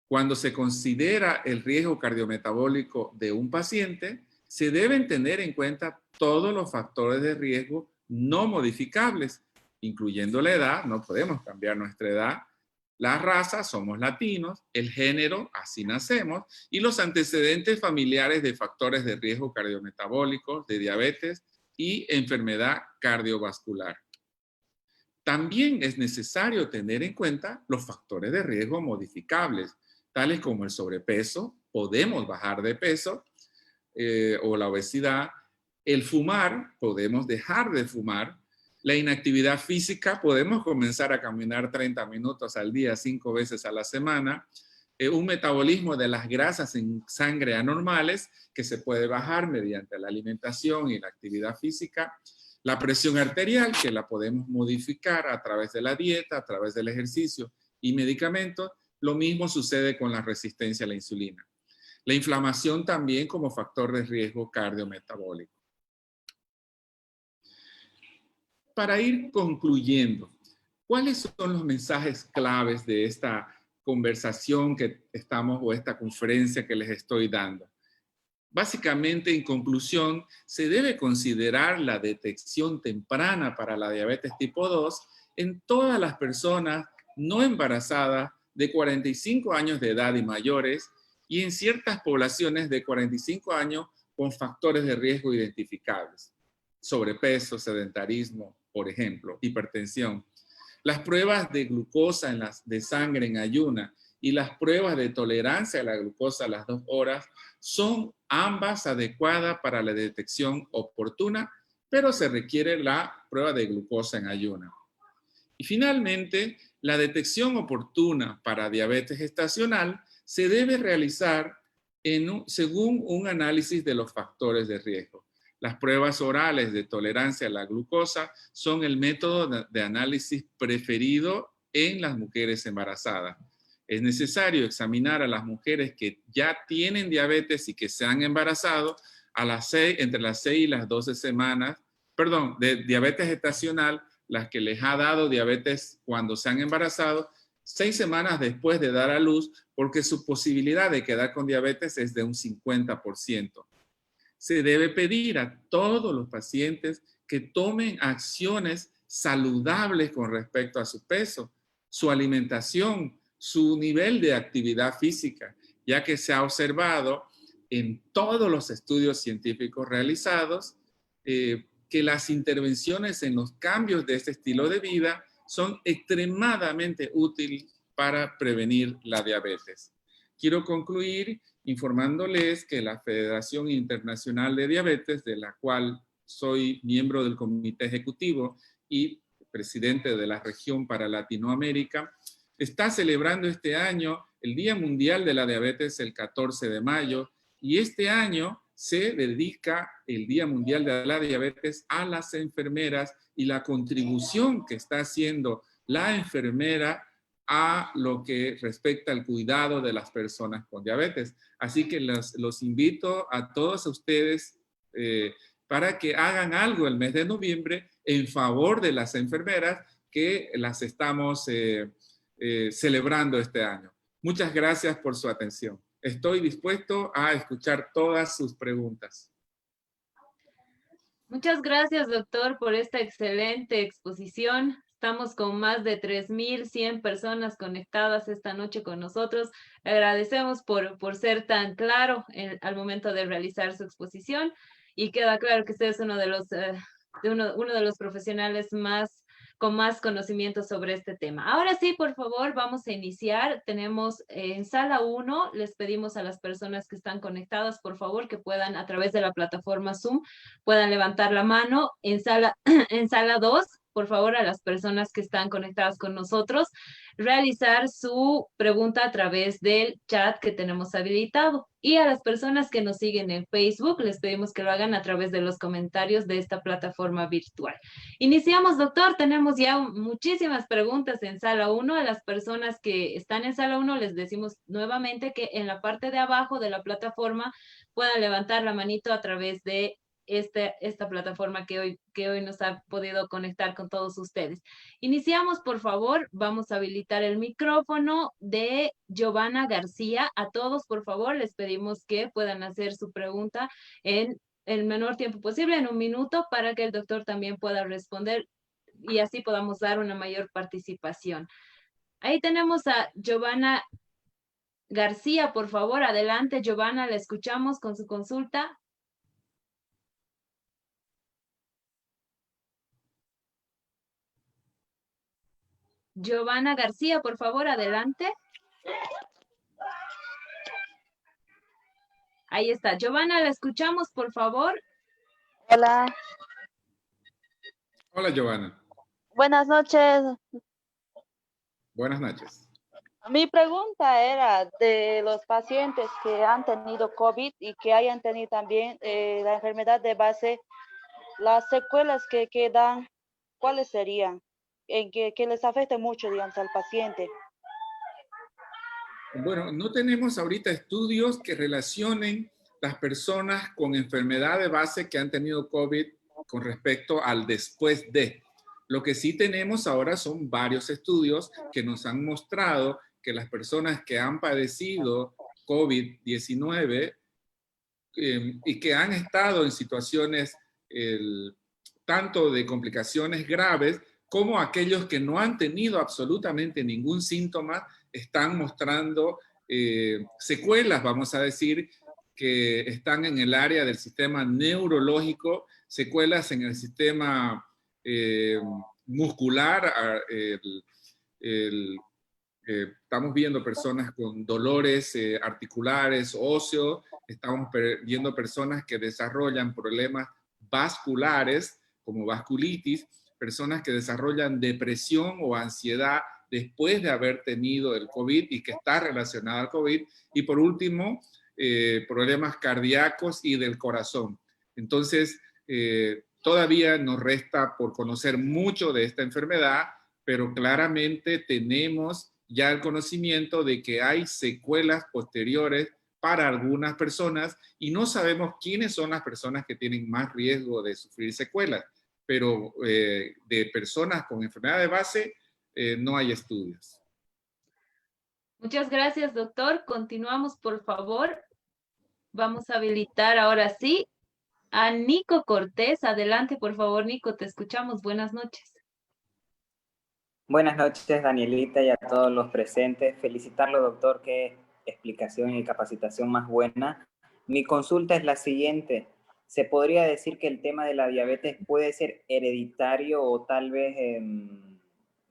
[SPEAKER 3] Cuando se considera el riesgo cardiometabólico de un paciente, se deben tener en cuenta todos los factores de riesgo no modificables, incluyendo la edad, no podemos cambiar nuestra edad, la raza, somos latinos, el género, así nacemos, y los antecedentes familiares de factores de riesgo cardiometabólicos, de diabetes y enfermedad cardiovascular. También es necesario tener en cuenta los factores de riesgo modificables, tales como el sobrepeso, podemos bajar de peso, o la obesidad, el fumar, podemos dejar de fumar, la inactividad física, podemos comenzar a caminar 30 minutos al día, 5 veces a la semana, un metabolismo de las grasas en sangre anormales que se puede bajar mediante la alimentación y la actividad física, la presión arterial que la podemos modificar a través de la dieta, a través del ejercicio y medicamentos. Lo mismo sucede con la resistencia a la insulina. La inflamación también como factor de riesgo cardiometabólico. Para ir concluyendo, ¿cuáles son los mensajes claves de esta conversación que estamos o esta conferencia que les estoy dando? Básicamente, en conclusión, se debe considerar la detección temprana para la diabetes tipo 2 en todas las personas no embarazadas de 45 años de edad y mayores y en ciertas poblaciones de 45 años con factores de riesgo identificables. Sobrepeso, sedentarismo, por ejemplo, hipertensión. Las pruebas de glucosa de sangre en ayuna y las pruebas de tolerancia a la glucosa a las 2 horas son ambas adecuadas para la detección oportuna, pero se requiere la prueba de glucosa en ayuna. Y finalmente, la detección oportuna para diabetes gestacional se debe realizar según un análisis de los factores de riesgo. Las pruebas orales de tolerancia a la glucosa son el método de análisis preferido en las mujeres embarazadas. Es necesario examinar a las mujeres que ya tienen diabetes y que se han embarazado entre las 6 y las 12 semanas, de diabetes gestacional, las que les ha dado diabetes cuando se han embarazado, 6 semanas después de dar a luz, porque su posibilidad de quedar con diabetes es de un 50%. Se debe pedir a todos los pacientes que tomen acciones saludables con respecto a su peso, su alimentación, su nivel de actividad física, ya que se ha observado en todos los estudios científicos realizados que las intervenciones en los cambios de este estilo de vida son extremadamente útiles para prevenir la diabetes. Quiero concluir informándoles que la Federación Internacional de Diabetes, de la cual soy miembro del comité ejecutivo y presidente de la región para Latinoamérica, está celebrando este año el Día Mundial de la Diabetes el 14 de mayo y este año se dedica el Día Mundial de la Diabetes a las enfermeras y la contribución que está haciendo la enfermera a lo que respecta al cuidado de las personas con diabetes. Así que los invito a todos ustedes para que hagan algo el mes de noviembre en favor de las enfermeras que las estamos celebrando este año. Muchas gracias por su atención. Estoy dispuesto a escuchar todas sus preguntas.
[SPEAKER 2] Muchas gracias, doctor, por esta excelente exposición. Estamos con más de 3.100 personas conectadas esta noche con nosotros. Agradecemos por ser tan claro al momento de realizar su exposición y queda claro que usted es uno de los profesionales con más conocimiento sobre este tema. Ahora sí, por favor, vamos a iniciar. Tenemos en sala 1, les pedimos a las personas que están conectadas, por favor, que puedan a través de la plataforma Zoom, puedan levantar la mano. En sala 2, por favor, a las personas que están conectadas con nosotros, realizar su pregunta a través del chat que tenemos habilitado. Y a las personas que nos siguen en Facebook, les pedimos que lo hagan a través de los comentarios de esta plataforma virtual. Iniciamos, doctor. Tenemos ya muchísimas preguntas en sala 1. A las personas que están en sala 1 les decimos nuevamente que en la parte de abajo de la plataforma puedan levantar la manito a través de esta plataforma que hoy nos ha podido conectar con todos ustedes. Iniciamos, por favor. Vamos a habilitar el micrófono de Giovanna García. A todos, por favor, les pedimos que puedan hacer su pregunta en el menor tiempo posible, en 1 minuto, para que el doctor también pueda responder y así podamos dar una mayor participación. Ahí tenemos a Giovanna García. Por favor, adelante, Giovanna, la escuchamos con su consulta. Giovanna García, por favor, adelante. Ahí está. Giovanna, la escuchamos, por favor.
[SPEAKER 4] Hola,
[SPEAKER 3] Hola, Giovanna.
[SPEAKER 4] buenas noches.
[SPEAKER 3] Buenas noches.
[SPEAKER 4] Mi pregunta era de los pacientes que han tenido COVID y que hayan tenido también la enfermedad de base, las secuelas que quedan, ¿cuáles serían? En que les afecte mucho, digamos, al paciente.
[SPEAKER 3] Bueno, no tenemos ahorita estudios que relacionen las personas con enfermedad de base que han tenido COVID con respecto al después de. Lo que sí tenemos ahora son varios estudios que nos han mostrado que las personas que han padecido COVID-19 y que han estado en situaciones tanto de complicaciones graves como aquellos que no han tenido absolutamente ningún síntoma, están mostrando secuelas, vamos a decir, que están en el área del sistema neurológico, secuelas en el sistema muscular. Estamos viendo personas con dolores articulares, óseos, estamos viendo personas que desarrollan problemas vasculares, como vasculitis, personas que desarrollan depresión o ansiedad después de haber tenido el COVID y que está relacionada al COVID. Y por último, problemas cardíacos y del corazón. Entonces, todavía nos resta por conocer mucho de esta enfermedad, pero claramente tenemos ya el conocimiento de que hay secuelas posteriores para algunas personas y no sabemos quiénes son las personas que tienen más riesgo de sufrir secuelas, pero de personas con enfermedad de base no hay estudios.
[SPEAKER 2] Muchas gracias, doctor. Continuamos, por favor. Vamos a habilitar ahora sí a Nico Cortés. Adelante, por favor, Nico, te escuchamos. Buenas noches.
[SPEAKER 5] Buenas noches, Danielita, y a todos los presentes. Felicitarlo, doctor, qué explicación y capacitación más buena. Mi consulta es la siguiente. ¿Se podría decir que el tema de la diabetes puede ser hereditario o tal vez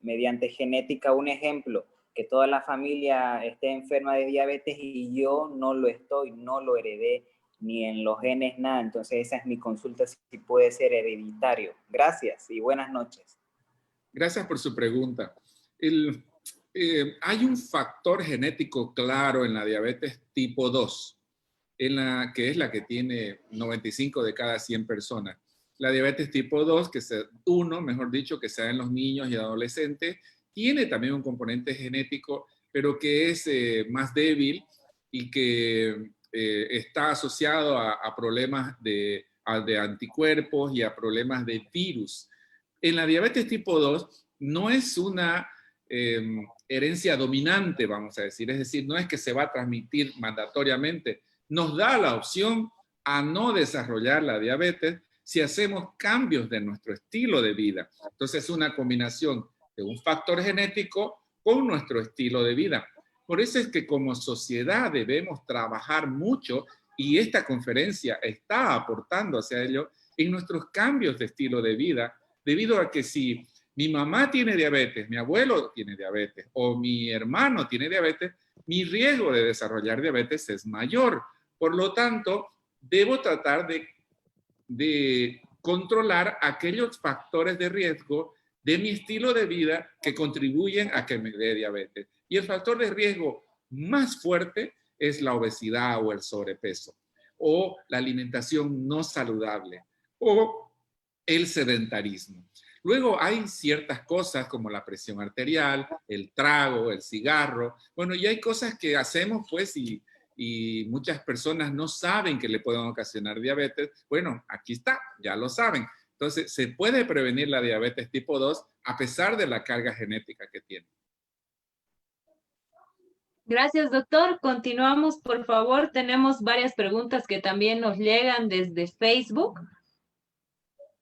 [SPEAKER 5] mediante genética? Un ejemplo, que toda la familia esté enferma de diabetes y yo no lo estoy, no lo heredé, ni en los genes, nada. Entonces esa es mi consulta, si puede ser hereditario. Gracias y buenas noches.
[SPEAKER 3] Gracias por su pregunta. Hay un factor genético claro en la diabetes tipo 2, que es la que tiene 95 de cada 100 personas. La diabetes tipo 2, mejor dicho, que se da en los niños y adolescentes, tiene también un componente genético, pero que es más débil y que está asociado a problemas de anticuerpos y a problemas de virus. En la diabetes tipo 2 no es una herencia dominante, vamos a decir, es decir, no es que se va a transmitir mandatoriamente, nos da la opción a no desarrollar la diabetes si hacemos cambios de nuestro estilo de vida. Entonces es una combinación de un factor genético con nuestro estilo de vida. Por eso es que como sociedad debemos trabajar mucho, y esta conferencia está aportando hacia ello, en nuestros cambios de estilo de vida, debido a que si mi mamá tiene diabetes, mi abuelo tiene diabetes, o mi hermano tiene diabetes, mi riesgo de desarrollar diabetes es mayor. Por lo tanto, debo tratar de controlar aquellos factores de riesgo de mi estilo de vida que contribuyen a que me dé diabetes. Y el factor de riesgo más fuerte es la obesidad o el sobrepeso, o la alimentación no saludable, o el sedentarismo. Luego hay ciertas cosas como la presión arterial, el trago, el cigarro. Bueno, y hay cosas que hacemos pues y muchas personas no saben que le pueden ocasionar diabetes. Bueno, aquí está, ya lo saben. Entonces, se puede prevenir la diabetes tipo 2 a pesar de la carga genética que tiene.
[SPEAKER 2] Gracias, doctor. Continuamos, por favor. Tenemos varias preguntas que también nos llegan desde Facebook.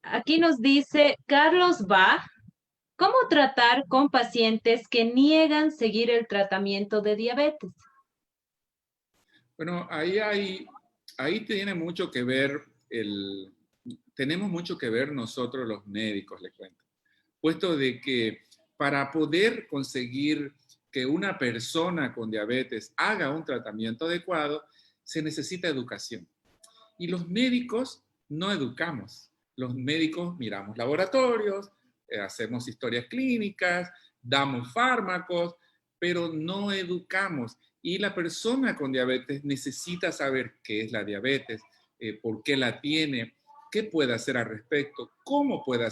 [SPEAKER 2] Aquí nos dice Carlos Va, ¿cómo tratar con pacientes que niegan seguir el tratamiento de diabetes?
[SPEAKER 3] Bueno, ahí tiene mucho que ver tenemos mucho que ver nosotros los médicos, le cuento. Puesto de que para poder conseguir que una persona con diabetes haga un tratamiento adecuado, se necesita educación. Y los médicos no educamos. Los médicos miramos laboratorios, hacemos historias clínicas, damos fármacos, pero no educamos. Y la persona con diabetes necesita saber qué es la diabetes, por qué la tiene, qué puede hacer al respecto, cómo puede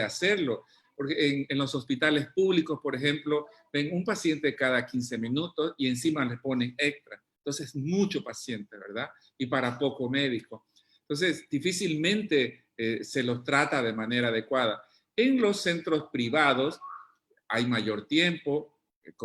[SPEAKER 3] hacerlo. Porque en los hospitales públicos, por ejemplo, ven un paciente cada 15 minutos y encima le ponen extra. Entonces, mucho paciente, ¿verdad? Y para poco médico. Entonces, difícilmente se los trata de manera adecuada. En los centros privados hay mayor tiempo,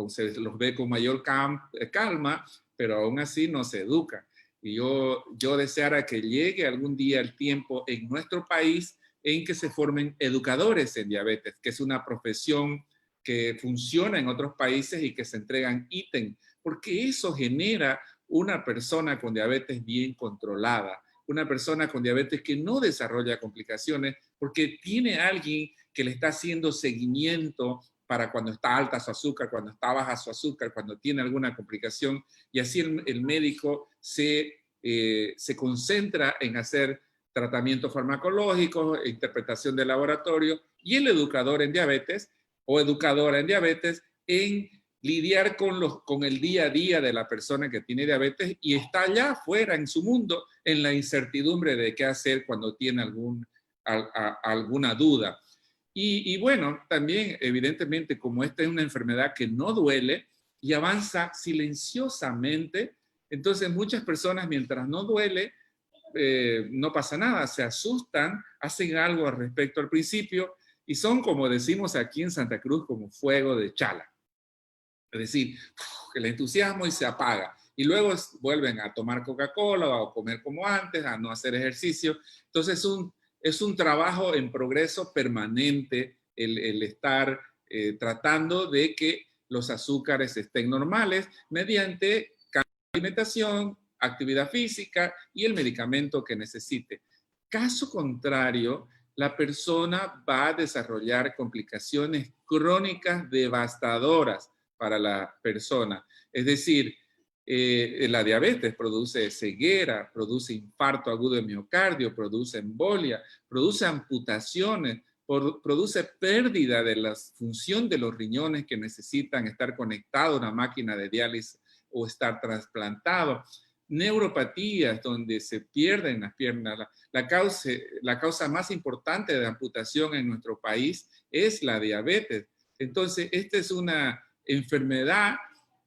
[SPEAKER 3] se los ve con mayor calma, pero aún así no se educa. Y yo deseara que llegue algún día el tiempo en nuestro país en que se formen educadores en diabetes, que es una profesión que funciona en otros países y que se entregan ítems, porque eso genera una persona con diabetes bien controlada, una persona con diabetes que no desarrolla complicaciones porque tiene alguien que le está haciendo seguimiento para cuando está alta su azúcar, cuando está baja su azúcar, cuando tiene alguna complicación, y así el médico se concentra en hacer tratamientos farmacológicos, interpretación de laboratorio, y el educador en diabetes o educadora en diabetes en lidiar con el día a día de la persona que tiene diabetes y está allá afuera en su mundo en la incertidumbre de qué hacer cuando tiene alguna duda. Y bueno, también evidentemente como esta es una enfermedad que no duele y avanza silenciosamente, entonces muchas personas mientras no duele, no pasa nada, se asustan, hacen algo al respecto al principio y son, como decimos aquí en Santa Cruz, como fuego de chala. Es decir, el entusiasmo y se apaga. Y luego vuelven a tomar Coca-Cola o a comer como antes, a no hacer ejercicio. Entonces es un trabajo en progreso permanente el estar tratando de que los azúcares estén normales mediante alimentación, actividad física y el medicamento que necesite. Caso contrario, la persona va a desarrollar complicaciones crónicas devastadoras para la persona. Es decir, la diabetes produce ceguera, produce infarto agudo de miocardio, produce embolia, produce amputaciones, produce pérdida de la función de los riñones que necesitan estar conectados a una máquina de diálisis o estar trasplantado. Neuropatías donde se pierden las piernas. La causa más importante de amputación en nuestro país es la diabetes. Entonces, esta es una enfermedad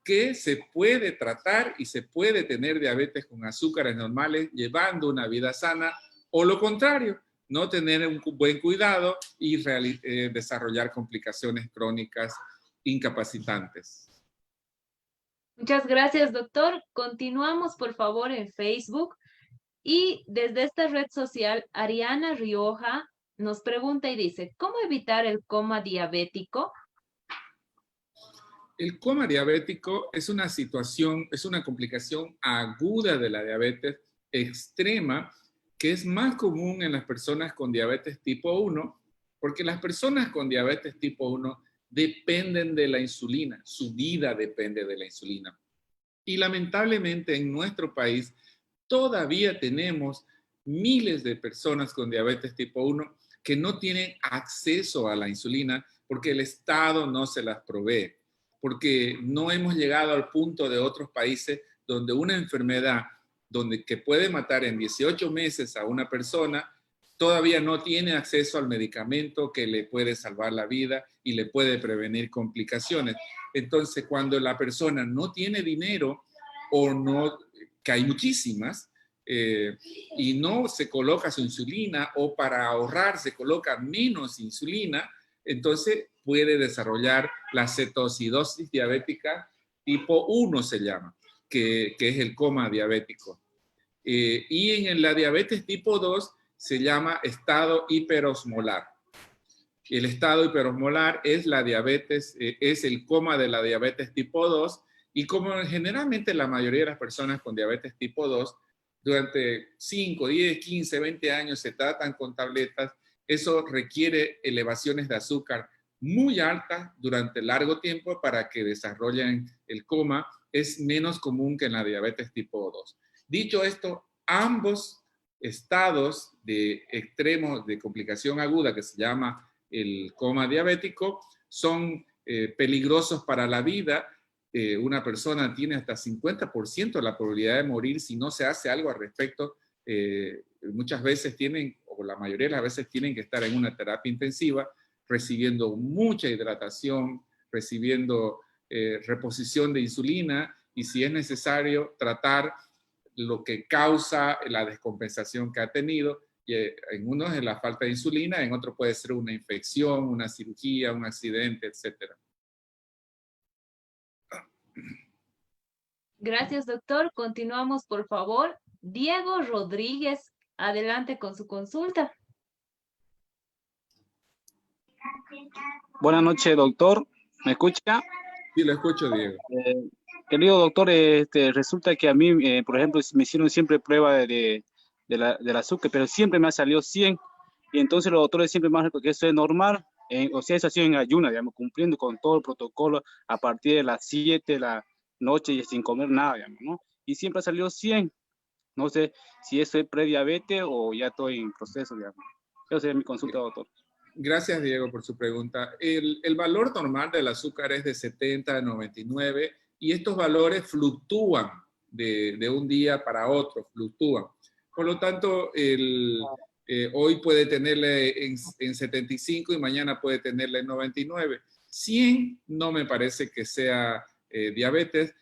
[SPEAKER 3] que se puede tratar y se puede tener diabetes con azúcares normales llevando una vida sana, o lo contrario, no tener un buen cuidado y desarrollar complicaciones crónicas incapacitantes.
[SPEAKER 2] Muchas gracias, doctor. Continuamos, por favor, en Facebook. Y desde esta red social, Ariana Rioja nos pregunta y dice, ¿cómo evitar el coma diabético?
[SPEAKER 3] El coma diabético es una situación, es una complicación aguda de la diabetes extrema que es más común en las personas con diabetes tipo 1, porque las personas con diabetes tipo 1 dependen de la insulina, su vida depende de la insulina. Y lamentablemente en nuestro país todavía tenemos miles de personas con diabetes tipo 1 que no tienen acceso a la insulina porque el Estado no se las provee, porque no hemos llegado al punto de otros países donde una enfermedad que puede matar en 18 meses a una persona todavía no tiene acceso al medicamento que le puede salvar la vida y le puede prevenir complicaciones. Entonces, cuando la persona no tiene dinero o no, que hay muchísimas, y no se coloca su insulina o para ahorrar se coloca menos insulina, entonces puede desarrollar la cetoacidosis diabética tipo 1 se llama, que es el coma diabético. Y en la diabetes tipo 2 se llama estado hiperosmolar. El estado hiperosmolar es la diabetes, es el coma de la diabetes tipo 2, y como generalmente la mayoría de las personas con diabetes tipo 2 durante 5, 10, 15, 20 años se tratan con tabletas, eso requiere elevaciones de azúcar muy altas durante largo tiempo para que desarrollen el coma. Es menos común que en la diabetes tipo 2. Dicho esto, ambos estados de extremos de complicación aguda que se llama el coma diabético son peligrosos para la vida. Una persona tiene hasta 50% de la probabilidad de morir si no se hace algo al respecto. Muchas veces tienen, o la mayoría de las veces tienen que estar en una terapia intensiva, recibiendo mucha hidratación, recibiendo reposición de insulina, y si es necesario tratar lo que causa la descompensación que ha tenido. Y en uno es la falta de insulina, en otro puede ser una infección, una cirugía, un accidente, etc.
[SPEAKER 2] Gracias, doctor. Continuamos, por favor. Diego Rodríguez, adelante con su consulta.
[SPEAKER 6] Buenas noches, doctor. ¿Me escucha?
[SPEAKER 3] Sí, lo escucho, Diego.
[SPEAKER 6] Querido doctor, resulta que a mí, por ejemplo, me hicieron siempre prueba del azúcar, pero siempre me ha salido 100. Y entonces los doctores siempre me han dicho que eso es normal. O sea, eso ha sido en ayunas, digamos, cumpliendo con todo el protocolo a partir de las 7 de la noche y sin comer nada, digamos, ¿no? Y siempre ha salido 100. No sé si eso es prediabetes o ya estoy en proceso, digamos. Esa sería mi consulta, doctor.
[SPEAKER 3] Gracias, Diego, por su pregunta. El valor normal del azúcar es de 70 a 99 y estos valores fluctúan de un día para otro, fluctúan. Por lo tanto, hoy puede tenerle en 75 y mañana puede tenerle en 99. 100 no me parece que sea diabetes,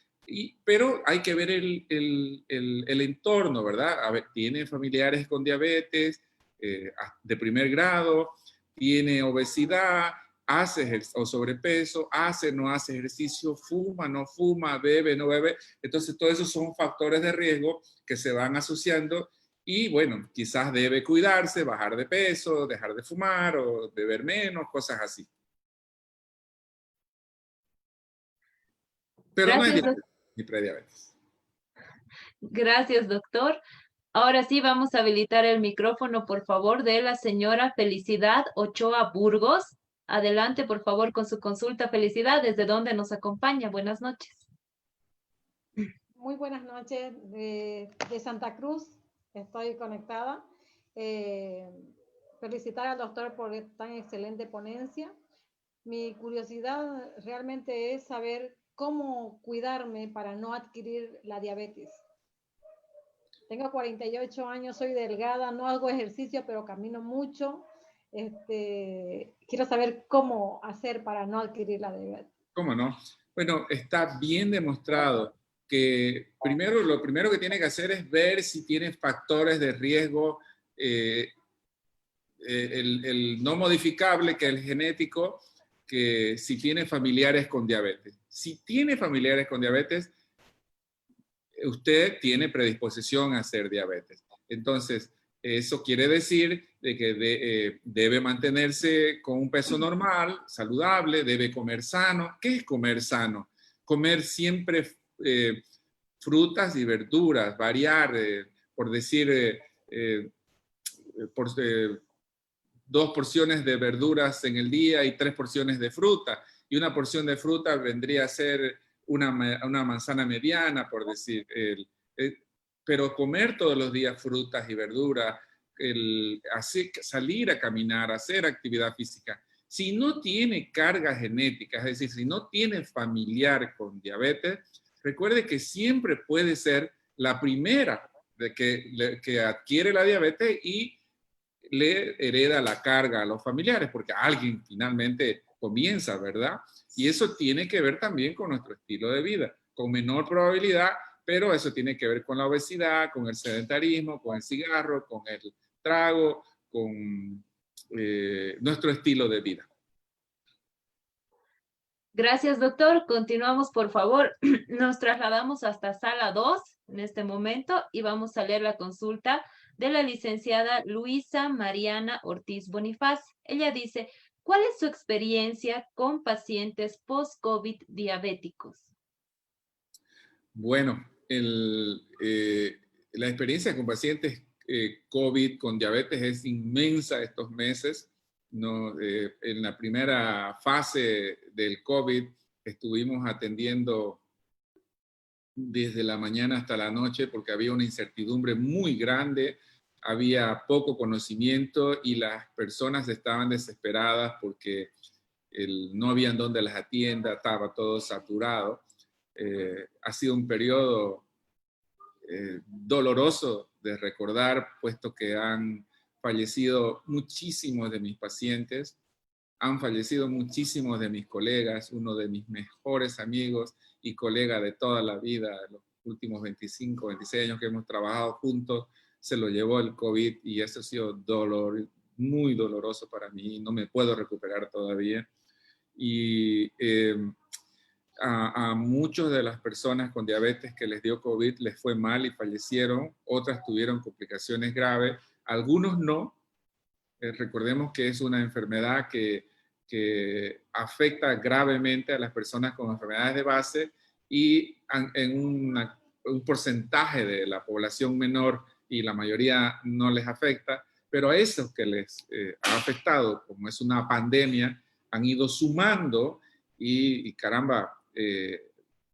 [SPEAKER 3] pero hay que ver el entorno, ¿verdad? A ver, tiene familiares con diabetes de primer grado, tiene obesidad, hace o sobrepeso, hace, no hace ejercicio, fuma, no fuma, bebe, no bebe. Entonces, todos esos son factores de riesgo que se van asociando y, bueno, quizás debe cuidarse, bajar de peso, dejar de fumar o beber menos, cosas así. Pero no es diabetes ni prediabetes.
[SPEAKER 2] Gracias, doctor. Ahora sí, vamos a habilitar el micrófono, por favor, de la señora Felicidad Ochoa Burgos. Adelante, por favor, con su consulta. Felicidad, ¿desde dónde nos acompaña? Buenas noches.
[SPEAKER 7] Muy buenas noches, de Santa Cruz, estoy conectada. Felicitar al doctor por tan excelente ponencia. Mi curiosidad realmente es saber cómo cuidarme para no adquirir la diabetes. Tengo 48 años, soy delgada, no hago ejercicio, pero camino mucho. Quiero saber cómo hacer para no adquirir
[SPEAKER 3] ¿Cómo no? Bueno, está bien demostrado que lo primero que tiene que hacer es ver si tiene factores de riesgo, el no modificable, que es el genético, que si tiene familiares con diabetes. Si tiene familiares con diabetes, usted tiene predisposición a hacer diabetes. Entonces, eso quiere decir de que debe mantenerse con un peso normal, saludable, debe comer sano. ¿Qué es comer sano? Comer siempre frutas y verduras, variar, por decir, por 2 porciones de verduras en el día y 3 porciones de fruta. Y una porción de fruta vendría a ser una manzana mediana, por decir. Pero comer todos los días frutas y verduras, salir a caminar, hacer actividad física. Si no tiene carga genética, es decir, si no tiene familiar con diabetes, recuerde que siempre puede ser la primera de que adquiere la diabetes y le hereda la carga a los familiares, porque alguien finalmente comienza, ¿verdad? Y eso tiene que ver también con nuestro estilo de vida, con menor probabilidad, pero eso tiene que ver con la obesidad, con el sedentarismo, con el cigarro, con el trago, con nuestro estilo de vida.
[SPEAKER 2] Gracias, doctor. Continuamos, por favor. Nos trasladamos hasta sala 2 en este momento y vamos a leer la consulta de la licenciada Luisa Mariana Ortiz Bonifaz. Ella dice, ¿cuál es su experiencia con pacientes post-COVID diabéticos?
[SPEAKER 3] Bueno, la experiencia con pacientes COVID con diabetes es inmensa estos meses. ¿No? En la primera fase del COVID estuvimos atendiendo desde la mañana hasta la noche porque había una incertidumbre muy grande, había poco conocimiento y las personas estaban desesperadas porque no habían dónde las atienda, estaba todo saturado. Ha sido un periodo doloroso de recordar, puesto que han fallecido muchísimos de mis pacientes, han fallecido muchísimos de mis colegas, uno de mis mejores amigos y colega de toda la vida, los últimos 25, 26 años que hemos trabajado juntos, se lo llevó el COVID y eso ha sido muy doloroso para mí, no me puedo recuperar todavía. Y a muchas de las personas con diabetes que les dio COVID les fue mal y fallecieron, otras tuvieron complicaciones graves, algunos no. Recordemos que es una enfermedad que afecta gravemente a las personas con enfermedades de base y en un porcentaje de la población menor y la mayoría no les afecta, pero a esos que les ha afectado, como es una pandemia, han ido sumando y caramba,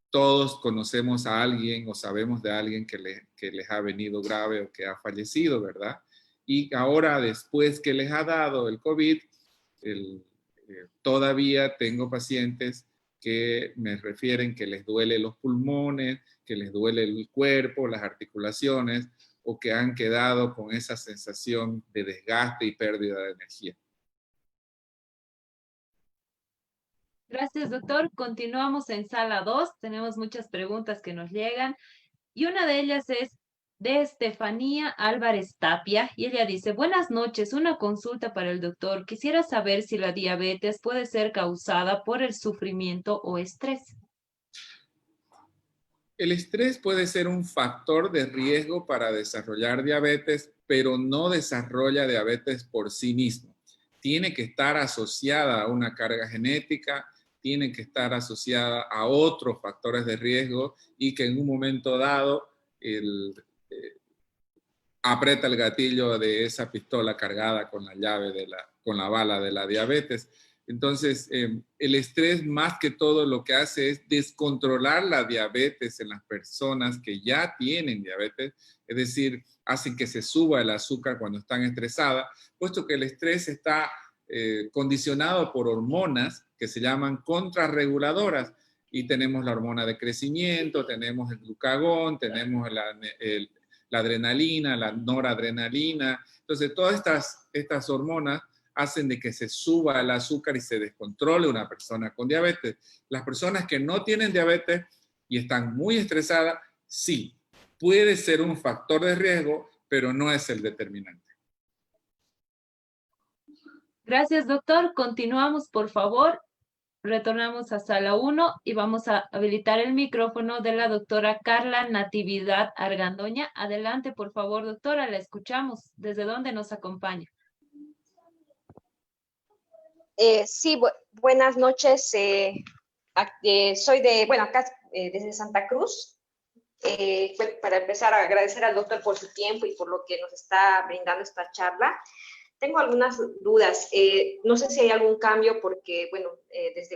[SPEAKER 3] todos conocemos a alguien o sabemos de alguien que les ha venido grave o que ha fallecido, ¿verdad? Y ahora, después que les ha dado el COVID, todavía tengo pacientes que me refieren que les duele los pulmones, que les duele el cuerpo, las articulaciones, o que han quedado con esa sensación de desgaste y pérdida de energía.
[SPEAKER 2] Gracias, doctor. Continuamos en sala 2. Tenemos muchas preguntas que nos llegan y una de ellas es de Estefanía Álvarez Tapia y ella dice, buenas noches, una consulta para el doctor. Quisiera saber si la diabetes puede ser causada por el sufrimiento o estrés.
[SPEAKER 3] El estrés puede ser un factor de riesgo para desarrollar diabetes, pero no desarrolla diabetes por sí mismo. Tiene que estar asociada a una carga genética, tiene que estar asociada a otros factores de riesgo y que en un momento dado aprieta el gatillo de esa pistola cargada con la llave, con la bala de la diabetes. Entonces, el estrés más que todo lo que hace es descontrolar la diabetes en las personas que ya tienen diabetes, es decir, hacen que se suba el azúcar cuando están estresadas, puesto que el estrés está condicionado por hormonas que se llaman contrarreguladoras, y tenemos la hormona de crecimiento, tenemos el glucagón, tenemos la adrenalina, la noradrenalina. Entonces, todas estas hormonas hacen de que se suba el azúcar y se descontrole una persona con diabetes. Las personas que no tienen diabetes y están muy estresadas, sí, puede ser un factor de riesgo, pero no es el determinante.
[SPEAKER 2] Gracias, doctor. Continuamos, por favor. Retornamos a sala 1 y vamos a habilitar el micrófono de la doctora Carla Natividad Argandoña. Adelante, por favor, doctora, la escuchamos. ¿Desde dónde nos acompaña?
[SPEAKER 8] Sí, buenas noches. Soy acá desde Santa Cruz. Para empezar, agradecer al doctor por su tiempo y por lo que nos está brindando esta charla. Tengo algunas dudas. No sé si hay algún cambio porque, desde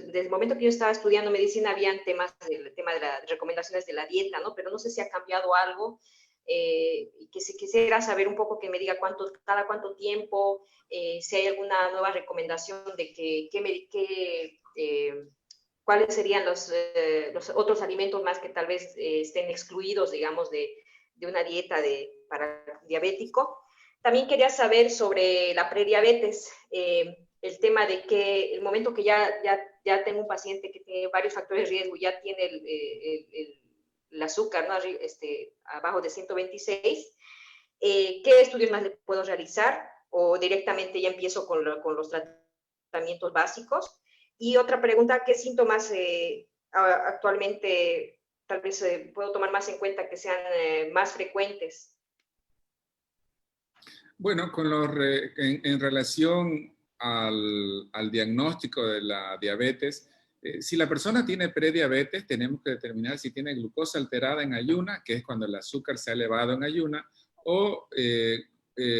[SPEAKER 8] el momento que yo estaba estudiando medicina habían el tema de las recomendaciones de la dieta, ¿no? Pero no sé si ha cambiado algo. Y que si quisiera saber un poco, que me diga cada cuánto tiempo, si hay alguna nueva recomendación de cuáles serían los otros alimentos más que tal vez estén excluidos, digamos, de una dieta para diabético. También quería saber sobre la prediabetes, el tema de que el momento que ya tengo un paciente que tiene varios factores de riesgo, ya tiene el azúcar, ¿no? Abajo de 126, ¿qué estudios más le puedo realizar? O directamente ya empiezo con los tratamientos básicos. Y otra pregunta, ¿qué síntomas actualmente tal vez puedo tomar más en cuenta que sean más frecuentes?
[SPEAKER 3] Bueno, en relación al diagnóstico de la diabetes, si la persona tiene prediabetes, tenemos que determinar si tiene glucosa alterada en ayuna, que es cuando el azúcar se ha elevado en ayuna, o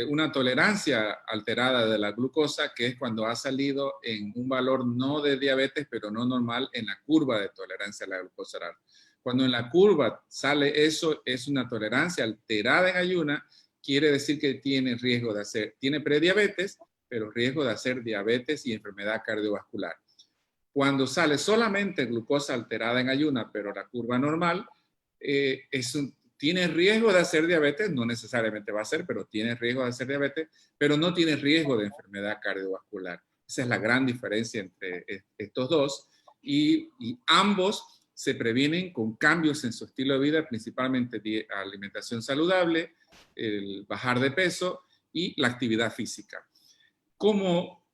[SPEAKER 3] una tolerancia alterada de la glucosa, que es cuando ha salido en un valor no de diabetes, pero no normal en la curva de tolerancia a la glucosa oral. Cuando en la curva sale eso, es una tolerancia alterada en ayuna, quiere decir que tiene riesgo tiene prediabetes, pero riesgo de hacer diabetes y enfermedad cardiovascular. Cuando sale solamente glucosa alterada en ayuna, pero la curva normal, tiene riesgo de hacer diabetes, no necesariamente va a ser, pero tiene riesgo de hacer diabetes, pero no tiene riesgo de enfermedad cardiovascular. Esa es la gran diferencia entre estos dos, y ambos se previenen con cambios en su estilo de vida, principalmente alimentación saludable, el bajar de peso y la actividad física. Como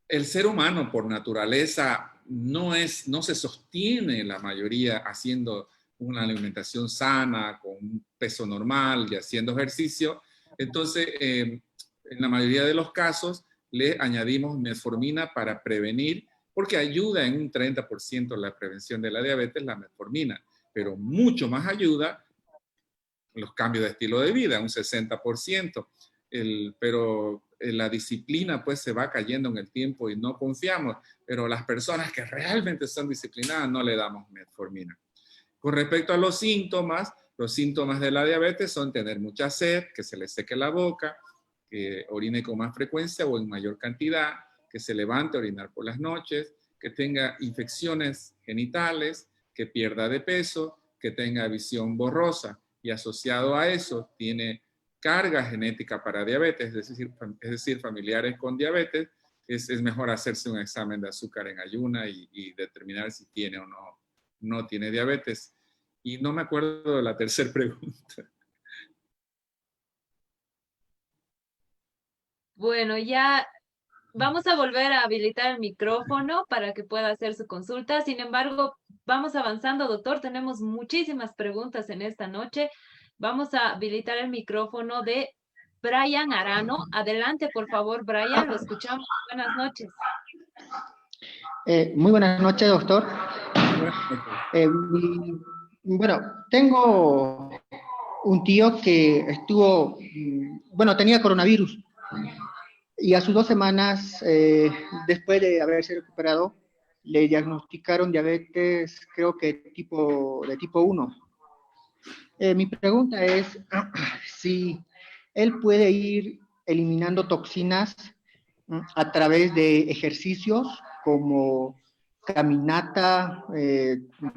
[SPEAKER 3] el ser humano por naturaleza no se sostiene la mayoría haciendo una alimentación sana, con un peso normal y haciendo ejercicio, entonces en la mayoría de los casos le añadimos metformina para prevenir, porque ayuda en un 30% la prevención de la diabetes, la metformina, pero mucho más ayuda los cambios de estilo de vida, un 60%, pero la disciplina pues se va cayendo en el tiempo y no confiamos, pero las personas que realmente son disciplinadas no le damos metformina. Con respecto a los síntomas de la diabetes son tener mucha sed, que se le seque la boca, que orine con más frecuencia o en mayor cantidad, que se levante a orinar por las noches, que tenga infecciones genitales, que pierda de peso, que tenga visión borrosa. Y asociado a eso tiene carga genética para diabetes, es decir, familiares con diabetes, es mejor hacerse un examen de azúcar en ayuna y determinar si tiene o no tiene diabetes. Y no me acuerdo de la tercera pregunta.
[SPEAKER 2] Bueno, ya vamos a volver a habilitar el micrófono para que pueda hacer su consulta. Sin embargo, vamos avanzando, doctor. Tenemos muchísimas preguntas en esta noche. Vamos a habilitar el micrófono de Brian Arano. Adelante, por favor, Brian. Lo escuchamos. Buenas noches.
[SPEAKER 9] Muy buenas noches, doctor. Bueno, tengo un tío que tenía coronavirus. Y a sus 2 semanas, después de haberse recuperado, le diagnosticaron diabetes, creo que de tipo 1. Mi pregunta es si él puede ir eliminando toxinas a través de ejercicios como caminata,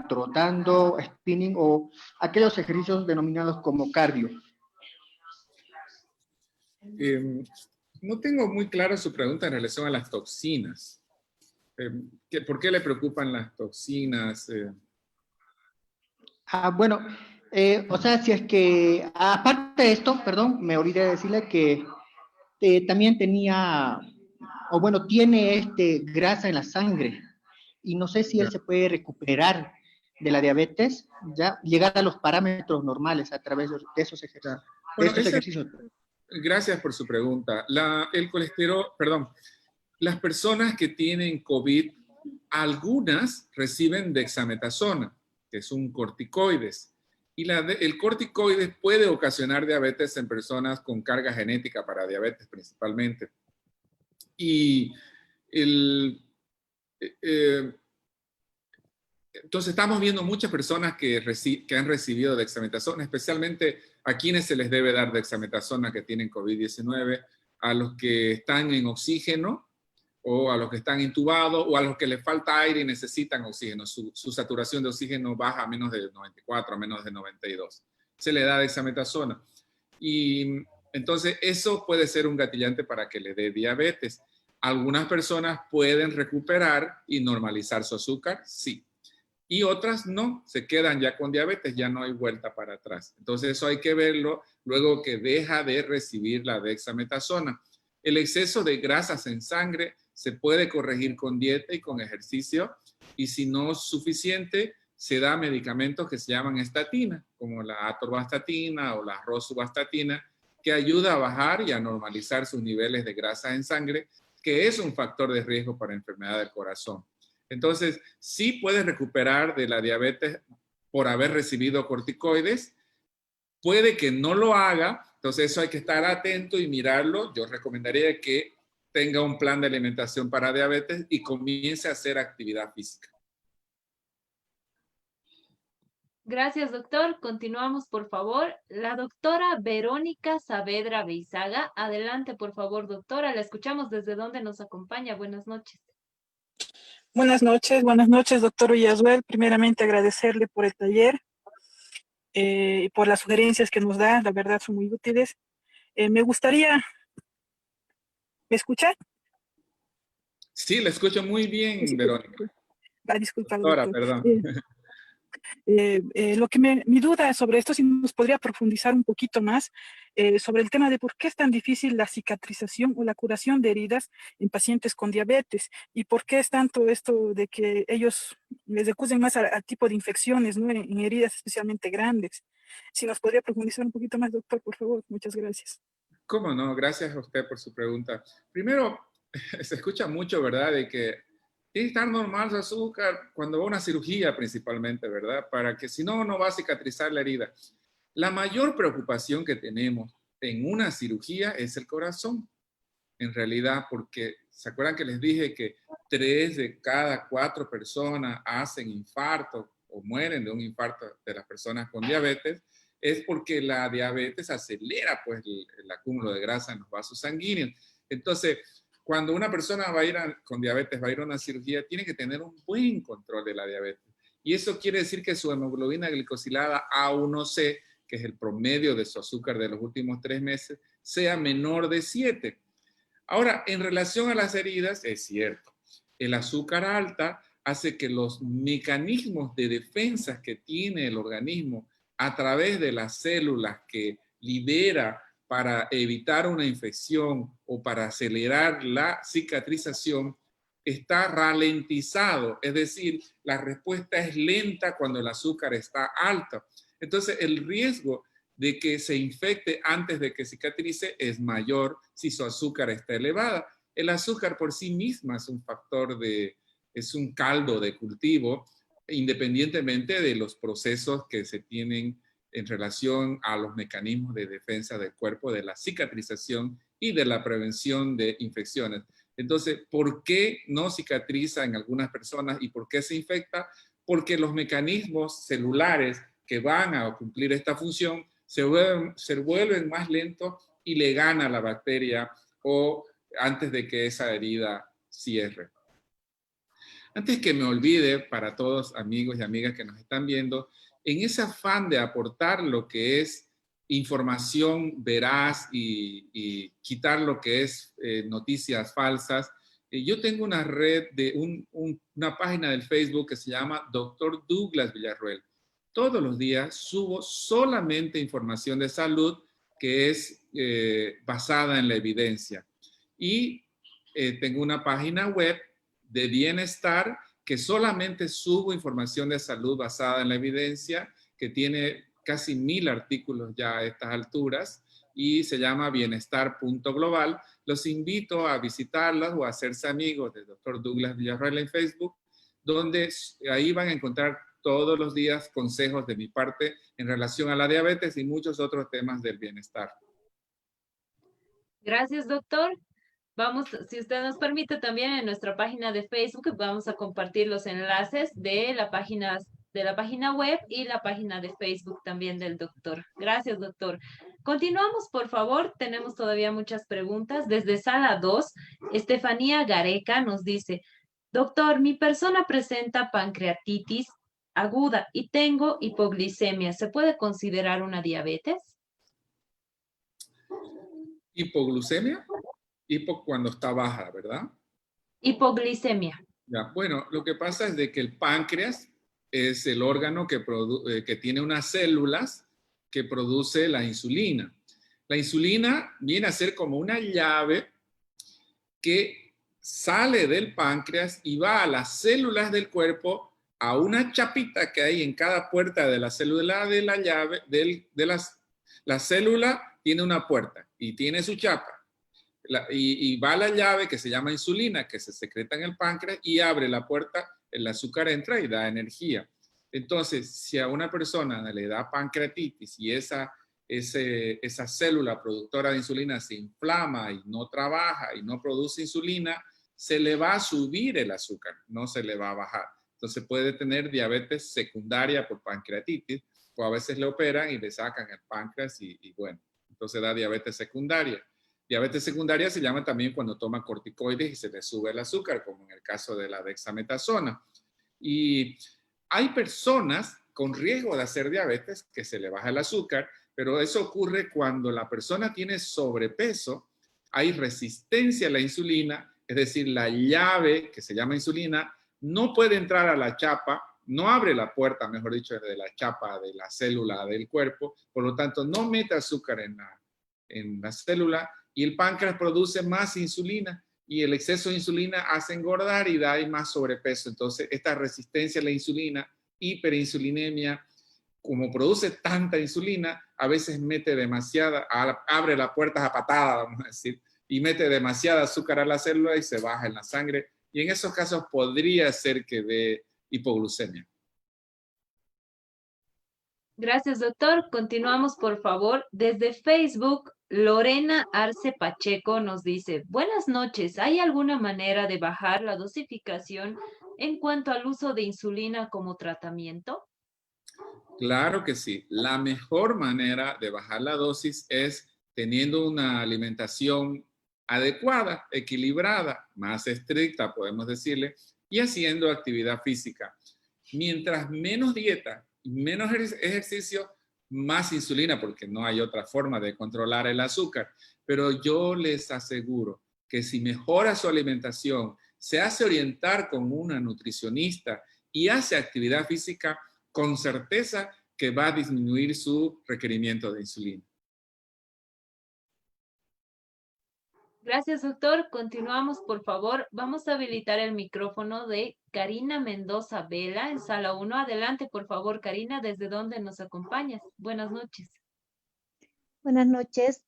[SPEAKER 9] trotando, spinning o aquellos ejercicios denominados como cardio.
[SPEAKER 3] No tengo muy clara su pregunta en relación a las toxinas. ¿Por qué le preocupan las toxinas?
[SPEAKER 9] Bueno, o sea, si es que, aparte de esto, perdón, me olvidé de decirle que también tenía, o bueno, tiene grasa en la sangre, y no sé si él se puede recuperar de la diabetes, ya llegar a los parámetros normales a través de esos ejercicios.
[SPEAKER 3] Bueno, gracias por su pregunta. El colesterol, perdón, las personas que tienen COVID, algunas reciben dexametasona, que es un corticoides. Y el corticoides puede ocasionar diabetes en personas con carga genética para diabetes principalmente. Y entonces estamos viendo muchas personas que han recibido dexametasona, especialmente a quienes se les debe dar dexametasona que tienen COVID-19, a los que están en oxígeno, o a los que están intubados, o a los que les falta aire y necesitan oxígeno. Su saturación de oxígeno baja a menos de 94, a menos de 92. Se le da dexametasona. Y entonces eso puede ser un gatillante para que le dé diabetes. Algunas personas pueden recuperar y normalizar su azúcar, sí. Y otras no, se quedan ya con diabetes, ya no hay vuelta para atrás. Entonces eso hay que verlo luego que deja de recibir la dexametasona. El exceso de grasas en sangre se puede corregir con dieta y con ejercicio, y si no es suficiente, se da medicamentos que se llaman estatina, como la atorvastatina o la rosuvastatina, que ayuda a bajar y a normalizar sus niveles de grasa en sangre, que es un factor de riesgo para enfermedad del corazón. Entonces, sí puedes recuperar de la diabetes por haber recibido corticoides. Puede que no lo haga, entonces eso hay que estar atento y mirarlo. Yo recomendaría que tenga un plan de alimentación para diabetes y comience a hacer actividad física.
[SPEAKER 2] Gracias, doctor. Continuamos, por favor. La doctora Verónica Saavedra Beizaga. Adelante, por favor, doctora. La escuchamos desde donde nos acompaña. Buenas noches.
[SPEAKER 10] Buenas noches, doctor Villasuel. Primeramente agradecerle por el taller y por las sugerencias que nos da, la verdad son muy útiles. Me gustaría... ¿Me escucha?
[SPEAKER 3] Sí, la escucho muy bien, Verónica.
[SPEAKER 10] Disculpa,
[SPEAKER 3] Doctora,
[SPEAKER 10] doctor.
[SPEAKER 3] perdón.
[SPEAKER 10] Mi duda sobre esto, si nos podría profundizar un poquito más sobre el tema de por qué es tan difícil la cicatrización o la curación de heridas en pacientes con diabetes, y por qué es tanto esto de que ellos les acusen más al tipo de infecciones, ¿no? En heridas especialmente grandes. Si nos podría profundizar un poquito más, doctor, por favor. Muchas gracias.
[SPEAKER 3] ¿Cómo no? Gracias a usted por su pregunta. Primero, se escucha mucho, ¿verdad? De que tiene que estar normal su azúcar cuando va a una cirugía principalmente, ¿verdad? Para que si no, no va a cicatrizar la herida. La mayor preocupación que tenemos en una cirugía es el corazón, en realidad, porque ¿se acuerdan que les dije que 3 de cada 4 personas hacen infarto o mueren de un infarto de las personas con diabetes? Es porque la diabetes acelera pues el acúmulo de grasa en los vasos sanguíneos. Entonces, cuando una persona con diabetes va a ir a una cirugía, tiene que tener un buen control de la diabetes. Y eso quiere decir que su hemoglobina glicosilada A1C, que es el promedio de su azúcar de los últimos 3 meses, sea menor de 7. Ahora, en relación a las heridas, es cierto, el azúcar alta hace que los mecanismos de defensa que tiene el organismo a través de las células que libera para evitar una infección o para acelerar la cicatrización, está ralentizado, es decir, la respuesta es lenta cuando el azúcar está alto. Entonces, el riesgo de que se infecte antes de que cicatrice es mayor si su azúcar está elevada. El azúcar por sí misma es un factor es un caldo de cultivo, independientemente de los procesos que se tienen en relación a los mecanismos de defensa del cuerpo, de la cicatrización y de la prevención de infecciones. Entonces, ¿por qué no cicatriza en algunas personas y por qué se infecta? Porque los mecanismos celulares que van a cumplir esta función se vuelven más lentos y le gana la bacteria o antes de que esa herida cierre. Antes que me olvide, para todos amigos y amigas que nos están viendo, en ese afán de aportar lo que es información veraz y quitar lo que es noticias falsas. Yo tengo una red de una página del Facebook que se llama Dr. Douglas Villarroel. Todos los días subo solamente información de salud que es basada en la evidencia. Y tengo una página web de bienestar que solamente subo información de salud basada en la evidencia, que tiene casi 1000 artículos ya a estas alturas y se llama bienestar.global. Los invito a visitarlas o a hacerse amigos del Dr. Douglas Villarroel en Facebook, donde ahí van a encontrar todos los días consejos de mi parte en relación a la diabetes y muchos otros temas del bienestar.
[SPEAKER 2] Gracias, doctor. Vamos, si usted nos permite, también en nuestra página de Facebook vamos a compartir los enlaces de la página web y la página de Facebook también del doctor. Gracias, doctor. Continuamos, por favor. Tenemos todavía muchas preguntas. Desde sala 2, Estefanía Gareca nos dice, doctor, mi persona presenta pancreatitis aguda y tengo hipoglicemia. ¿Se puede considerar una diabetes?
[SPEAKER 3] ¿Hipoglucemia? Hipo cuando está baja, ¿verdad?
[SPEAKER 2] Hipoglicemia.
[SPEAKER 3] Ya, bueno, lo que pasa es de que el páncreas es el órgano que tiene unas células que produce la insulina. La insulina viene a ser como una llave que sale del páncreas y va a las células del cuerpo, a una chapita que hay en cada puerta de la célula de la llave, la célula tiene una puerta y tiene su chapa. Y va la llave que se llama insulina, que se secreta en el páncreas y abre la puerta, el azúcar entra y da energía. Entonces, si a una persona le da pancreatitis y esa célula productora de insulina se inflama y no trabaja y no produce insulina, se le va a subir el azúcar, no se le va a bajar. Entonces puede tener diabetes secundaria por pancreatitis, o a veces le operan y le sacan el páncreas y bueno, entonces da diabetes secundaria. Diabetes secundaria se llama también cuando toma corticoides y se le sube el azúcar, como en el caso de la dexametasona. Y hay personas con riesgo de hacer diabetes que se le baja el azúcar, pero eso ocurre cuando la persona tiene sobrepeso, hay resistencia a la insulina, es decir, la llave que se llama insulina no puede entrar a la chapa, no abre la puerta, mejor dicho, de la chapa de la célula del cuerpo, por lo tanto no mete azúcar en la célula y el páncreas produce más insulina y el exceso de insulina hace engordar y da más sobrepeso. Entonces esta resistencia a la insulina, hiperinsulinemia, como produce tanta insulina, a veces mete demasiada, abre las puertas a patada, vamos a decir, y mete demasiada azúcar a la célula y se baja en la sangre. Y en esos casos podría ser que dé hipoglucemia.
[SPEAKER 2] Gracias, doctor. Continuamos, por favor. Desde Facebook, Lorena Arce Pacheco nos dice, buenas noches, ¿hay alguna manera de bajar la dosificación en cuanto al uso de insulina como tratamiento?
[SPEAKER 3] Claro que sí. La mejor manera de bajar la dosis es teniendo una alimentación adecuada, equilibrada, más estricta, podemos decirle, y haciendo actividad física. Mientras menos dieta y menos ejercicio, más insulina, porque no hay otra forma de controlar el azúcar. Pero yo les aseguro que si mejora su alimentación, se hace orientar con una nutricionista y hace actividad física, con certeza que va a disminuir su requerimiento de insulina.
[SPEAKER 2] Gracias, doctor. Continuamos, por favor. Vamos a habilitar el micrófono de Karina Mendoza Vela en sala 1. Adelante, por favor, Karina, ¿desde dónde nos acompañas? Buenas noches.
[SPEAKER 11] Buenas noches,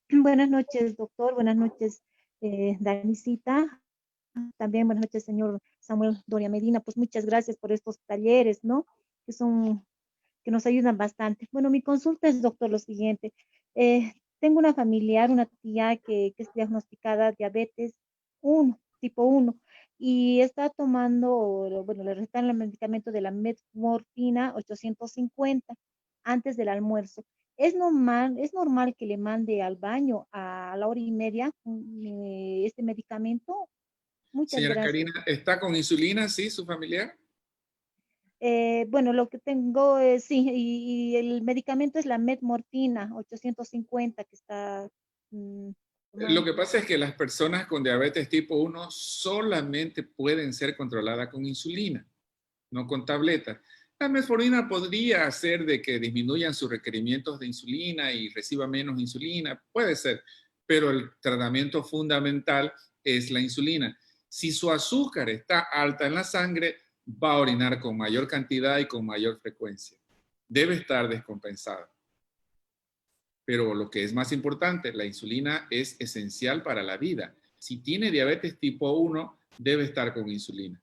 [SPEAKER 11] doctor. Buenas noches, Danicita. También buenas noches, señor Samuel Doria Medina. Pues muchas gracias por estos talleres, ¿no? Que nos ayudan bastante. Bueno, mi consulta es, doctor, lo siguiente. Tengo una familiar, una tía que es diagnosticada diabetes 1, tipo 1, y está tomando, bueno, le recetan el medicamento de la metformina 850 antes del almuerzo. ¿Es normal que le mande al baño a la hora y media este medicamento? Muchas
[SPEAKER 3] Señora
[SPEAKER 11] gracias.
[SPEAKER 3] Karina, ¿está con insulina, sí, su familiar?
[SPEAKER 11] Bueno, lo que tengo es, sí, y el medicamento es la metmorfina 850 que está
[SPEAKER 3] Lo
[SPEAKER 11] tomando.
[SPEAKER 3] que pasa es que las personas con diabetes tipo 1 solamente pueden ser controladas con insulina, no con tabletas. La metformina podría hacer de que disminuyan sus requerimientos de insulina y reciba menos insulina, puede ser, pero el tratamiento fundamental es la insulina. Si su azúcar está alta en la sangre, va a orinar con mayor cantidad y con mayor frecuencia. Debe estar descompensada. Pero lo que es más importante, la insulina es esencial para la vida. Si tiene diabetes tipo 1, debe estar con insulina.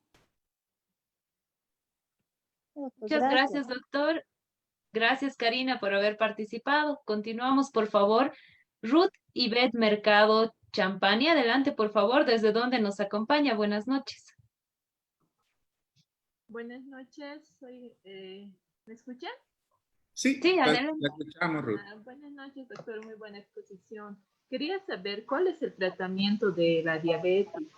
[SPEAKER 11] Pues
[SPEAKER 2] Muchas gracias, doctor. Gracias, Karina, por haber participado. Continuamos, por favor. Ruth Ivette Mercado Champani, adelante, por favor. ¿Desde dónde nos acompaña? Buenas noches.
[SPEAKER 12] Buenas noches, ¿me escuchan?
[SPEAKER 3] Sí,
[SPEAKER 2] Sí,
[SPEAKER 3] la
[SPEAKER 2] adelante.
[SPEAKER 3] escuchamos, Ruth.
[SPEAKER 12] Buenas noches, doctor, muy buena exposición. Quería saber cuál es el tratamiento de la diabetes.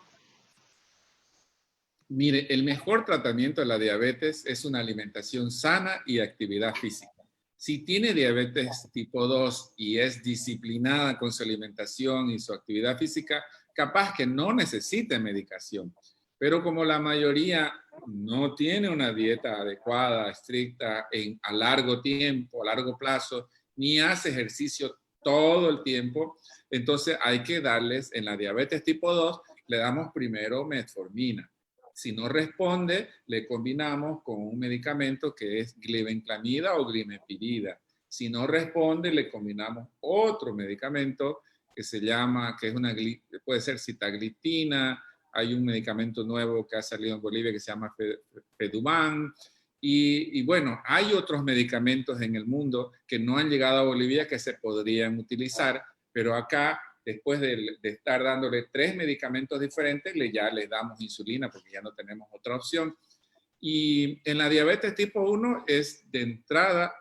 [SPEAKER 3] Mire, el mejor tratamiento de la diabetes es una alimentación sana y actividad física. Si tiene diabetes tipo 2 y es disciplinada con su alimentación y su actividad física, capaz que no necesite medicación. Pero como la mayoría no tiene una dieta adecuada, estricta, a largo tiempo, a largo plazo, ni hace ejercicio todo el tiempo, entonces hay que darles, en la diabetes tipo 2, le damos primero metformina. Si no responde, le combinamos con un medicamento que es glibenclamida o glimepirida. Si no responde, le combinamos otro medicamento que se llama, puede ser sitaglitina. Hay un medicamento nuevo que ha salido en Bolivia que se llama Feduban. Y bueno, hay otros medicamentos en el mundo que no han llegado a Bolivia que se podrían utilizar, pero acá, después de estar dándole 3 medicamentos diferentes, ya les damos insulina porque ya no tenemos otra opción. Y en la diabetes tipo 1 es de entrada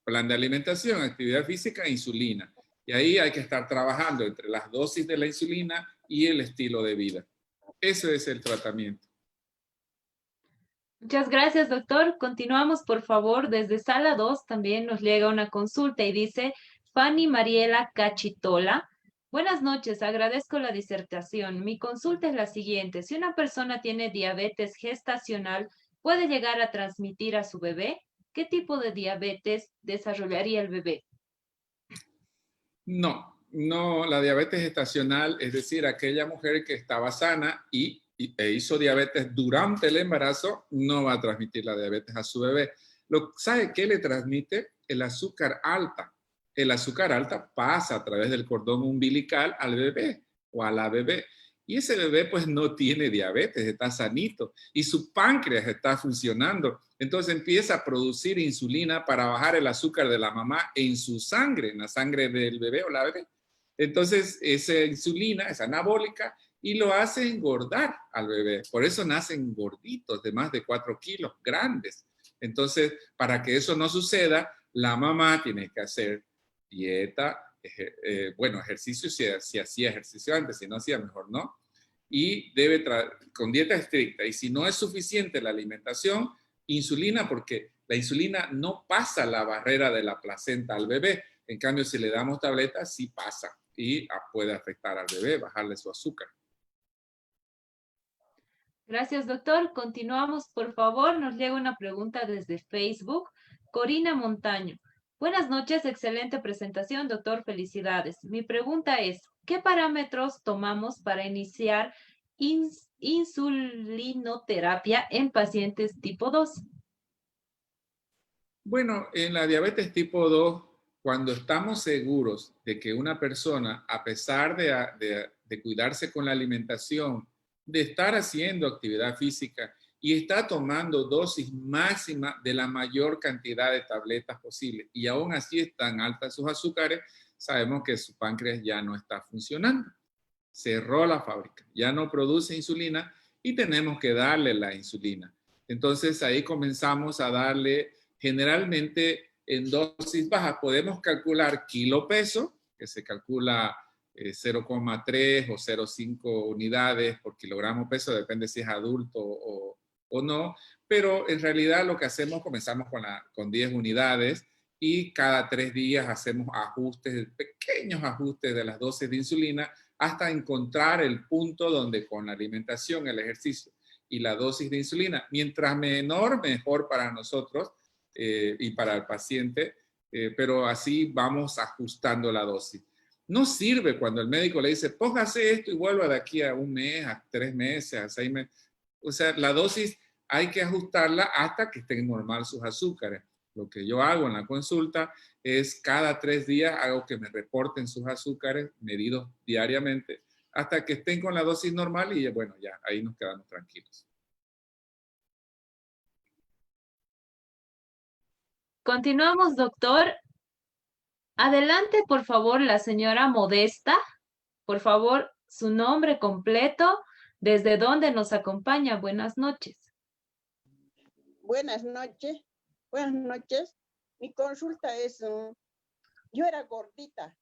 [SPEAKER 3] plan de alimentación, actividad física e insulina. Y ahí hay que estar trabajando entre las dosis de la insulina y el estilo de vida. Eso es el tratamiento.
[SPEAKER 2] Muchas gracias, doctor. Continuamos, por favor. Desde sala 2 también nos llega una consulta y dice Fanny Mariela Cachitola. Buenas noches, agradezco la disertación. Mi consulta es la siguiente. Si una persona tiene diabetes gestacional, ¿puede llegar a transmitir a su bebé? ¿Qué tipo de diabetes desarrollaría el bebé?
[SPEAKER 3] No, la diabetes gestacional, es decir, aquella mujer que estaba sana e hizo diabetes durante el embarazo, no va a transmitir la diabetes a su bebé. ¿Sabe qué le transmite? El azúcar alta. El azúcar alta pasa a través del cordón umbilical al bebé o a la bebé. Y ese bebé pues no tiene diabetes, está sanito y su páncreas está funcionando. Entonces empieza a producir insulina para bajar el azúcar de la mamá en su sangre, en la sangre del bebé o la bebé. Entonces esa insulina es anabólica y lo hace engordar al bebé. Por eso nacen gorditos de más de 4 kilos, grandes. Entonces, para que eso no suceda, la mamá tiene que hacer dieta, ejercicio si hacía ejercicio antes, si no hacía mejor no. Y debe con dieta estricta. Y si no es suficiente la alimentación, insulina, porque la insulina no pasa la barrera de la placenta al bebé. En cambio, si le damos tabletas, sí pasa y puede afectar al bebé, bajarle su azúcar.
[SPEAKER 2] Gracias, doctor. Continuamos, por favor. Nos llega una pregunta desde Facebook. Corina Montaño. Buenas noches, excelente presentación, doctor. Felicidades. Mi pregunta es, ¿qué parámetros tomamos para iniciar insulinoterapia en pacientes tipo 2?
[SPEAKER 3] Bueno, en la diabetes tipo 2, cuando estamos seguros de que una persona, a pesar de cuidarse con la alimentación, de estar haciendo actividad física y está tomando dosis máxima de la mayor cantidad de tabletas posible y aún así están altas sus azúcares, sabemos que su páncreas ya no está funcionando. Cerró la fábrica, ya no produce insulina y tenemos que darle la insulina. Entonces ahí comenzamos a darle generalmente en dosis bajas. Podemos calcular kilo peso, que se calcula 0,3 o 0,5 unidades por kilogramo peso, depende si es adulto o no, pero en realidad lo que hacemos, comenzamos con 10 unidades y cada 3 días hacemos ajustes, pequeños ajustes de las dosis de insulina hasta encontrar el punto donde con la alimentación, el ejercicio y la dosis de insulina, mientras menor, mejor para nosotros y para el paciente, pero así vamos ajustando la dosis. No sirve cuando el médico le dice, póngase esto y vuelva de aquí a 1 mes, a 3 meses, a 6 meses. O sea, la dosis hay que ajustarla hasta que estén normal sus azúcares. Lo que yo hago en la consulta es cada 3 días hago que me reporten sus azúcares medidos diariamente hasta que estén con la dosis normal y bueno, ya ahí nos quedamos tranquilos.
[SPEAKER 2] Continuamos, doctor. Adelante, por favor, la señora Modesta. Por favor, su nombre completo, desde dónde nos acompaña. Buenas noches.
[SPEAKER 13] Buenas noches. Buenas noches. Mi consulta es, yo era gordita,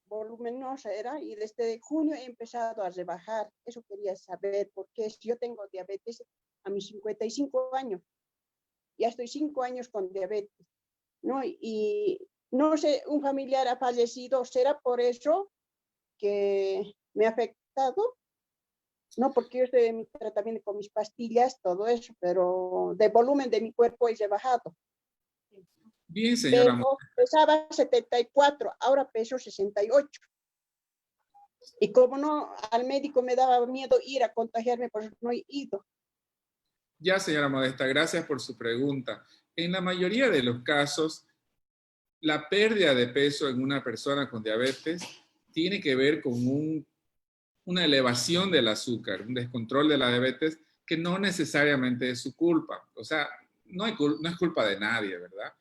[SPEAKER 13] voluminosa era, y desde junio he empezado a rebajar. Eso quería saber, porque yo tengo diabetes a mis 55 años. Ya estoy 5 años con diabetes, ¿no? Y no sé, un familiar ha fallecido, ¿será por eso que me ha afectado? No, porque yo estoy en mi tratamiento con mis pastillas, todo eso, pero de volumen de mi cuerpo he rebajado.
[SPEAKER 3] Bien, señora.
[SPEAKER 13] Pesaba 74, ahora peso 68. Y como no, al médico me daba miedo ir a contagiarme, por eso no he ido.
[SPEAKER 3] Ya, señora Modesta, gracias por su pregunta. En la mayoría de los casos, la pérdida de peso en una persona con diabetes tiene que ver con una elevación del azúcar, un descontrol de la diabetes que no necesariamente es su culpa. O sea, no es culpa de nadie, ¿verdad?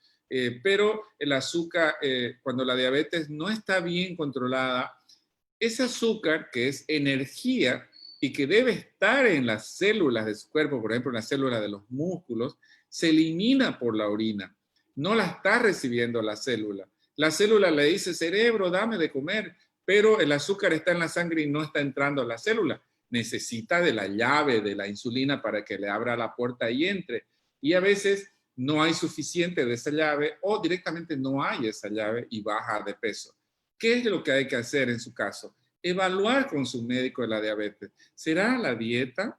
[SPEAKER 3] Pero el azúcar, cuando la diabetes no está bien controlada, ese azúcar que es energía y que debe estar en las células de su cuerpo, por ejemplo, en las células de los músculos, se elimina por la orina. No la está recibiendo la célula. La célula le dice, cerebro, dame de comer, pero el azúcar está en la sangre y no está entrando a la célula. Necesita de la llave, de la insulina para que le abra la puerta y entre. Y a veces no hay suficiente de esa llave o directamente no hay esa llave y baja de peso. ¿Qué es lo que hay que hacer en su caso? Evaluar con su médico de la diabetes. ¿Será la dieta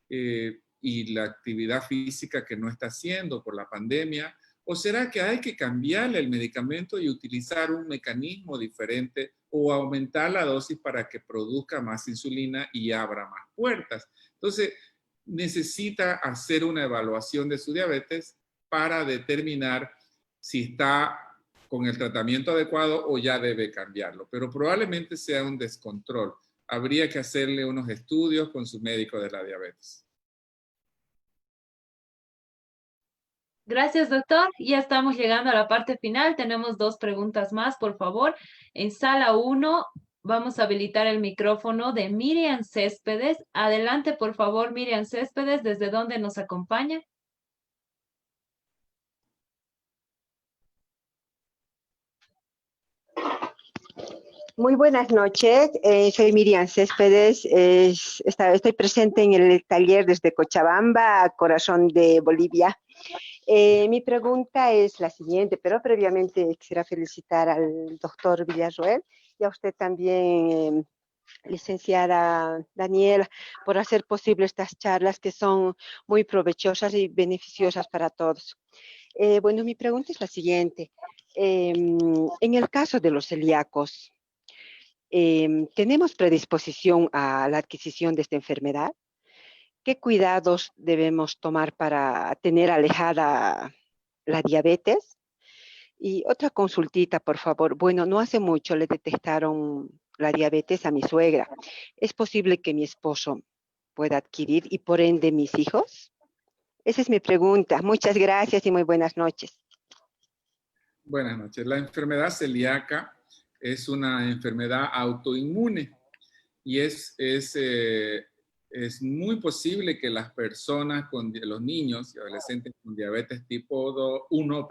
[SPEAKER 3] y la actividad física que no está haciendo por la pandemia? ¿O será que hay que cambiarle el medicamento y utilizar un mecanismo diferente o aumentar la dosis para que produzca más insulina y abra más puertas? Entonces, necesita hacer una evaluación de su diabetes para determinar si está con el tratamiento adecuado o ya debe cambiarlo. Pero probablemente sea un descontrol. Habría que hacerle unos estudios con su médico de la diabetes.
[SPEAKER 2] Gracias, doctor. Ya estamos llegando a la parte final. Tenemos 2 preguntas más, por favor. En sala 1 vamos a habilitar el micrófono de Miriam Céspedes. Adelante, por favor, Miriam Céspedes, ¿desde dónde nos acompaña?
[SPEAKER 14] Muy buenas noches, soy Miriam Céspedes, estoy presente en el taller desde Cochabamba, corazón de Bolivia. Mi pregunta es la siguiente, pero previamente quisiera felicitar al doctor Villarroel y a usted también, licenciada Daniela, por hacer posible estas charlas que son muy provechosas y beneficiosas para todos. Bueno, mi pregunta es la siguiente. En el caso de los celíacos, ¿tenemos predisposición a la adquisición de esta enfermedad? ¿Qué cuidados debemos tomar para tener alejada la diabetes? Y otra consultita, por favor. Bueno, no hace mucho le detectaron la diabetes a mi suegra. ¿Es posible que mi esposo pueda adquirir y por ende mis hijos? Esa es mi pregunta. Muchas gracias y muy buenas noches.
[SPEAKER 3] Buenas noches. La enfermedad celíaca es una enfermedad autoinmune y es muy posible que las personas, los niños y adolescentes con diabetes tipo 1,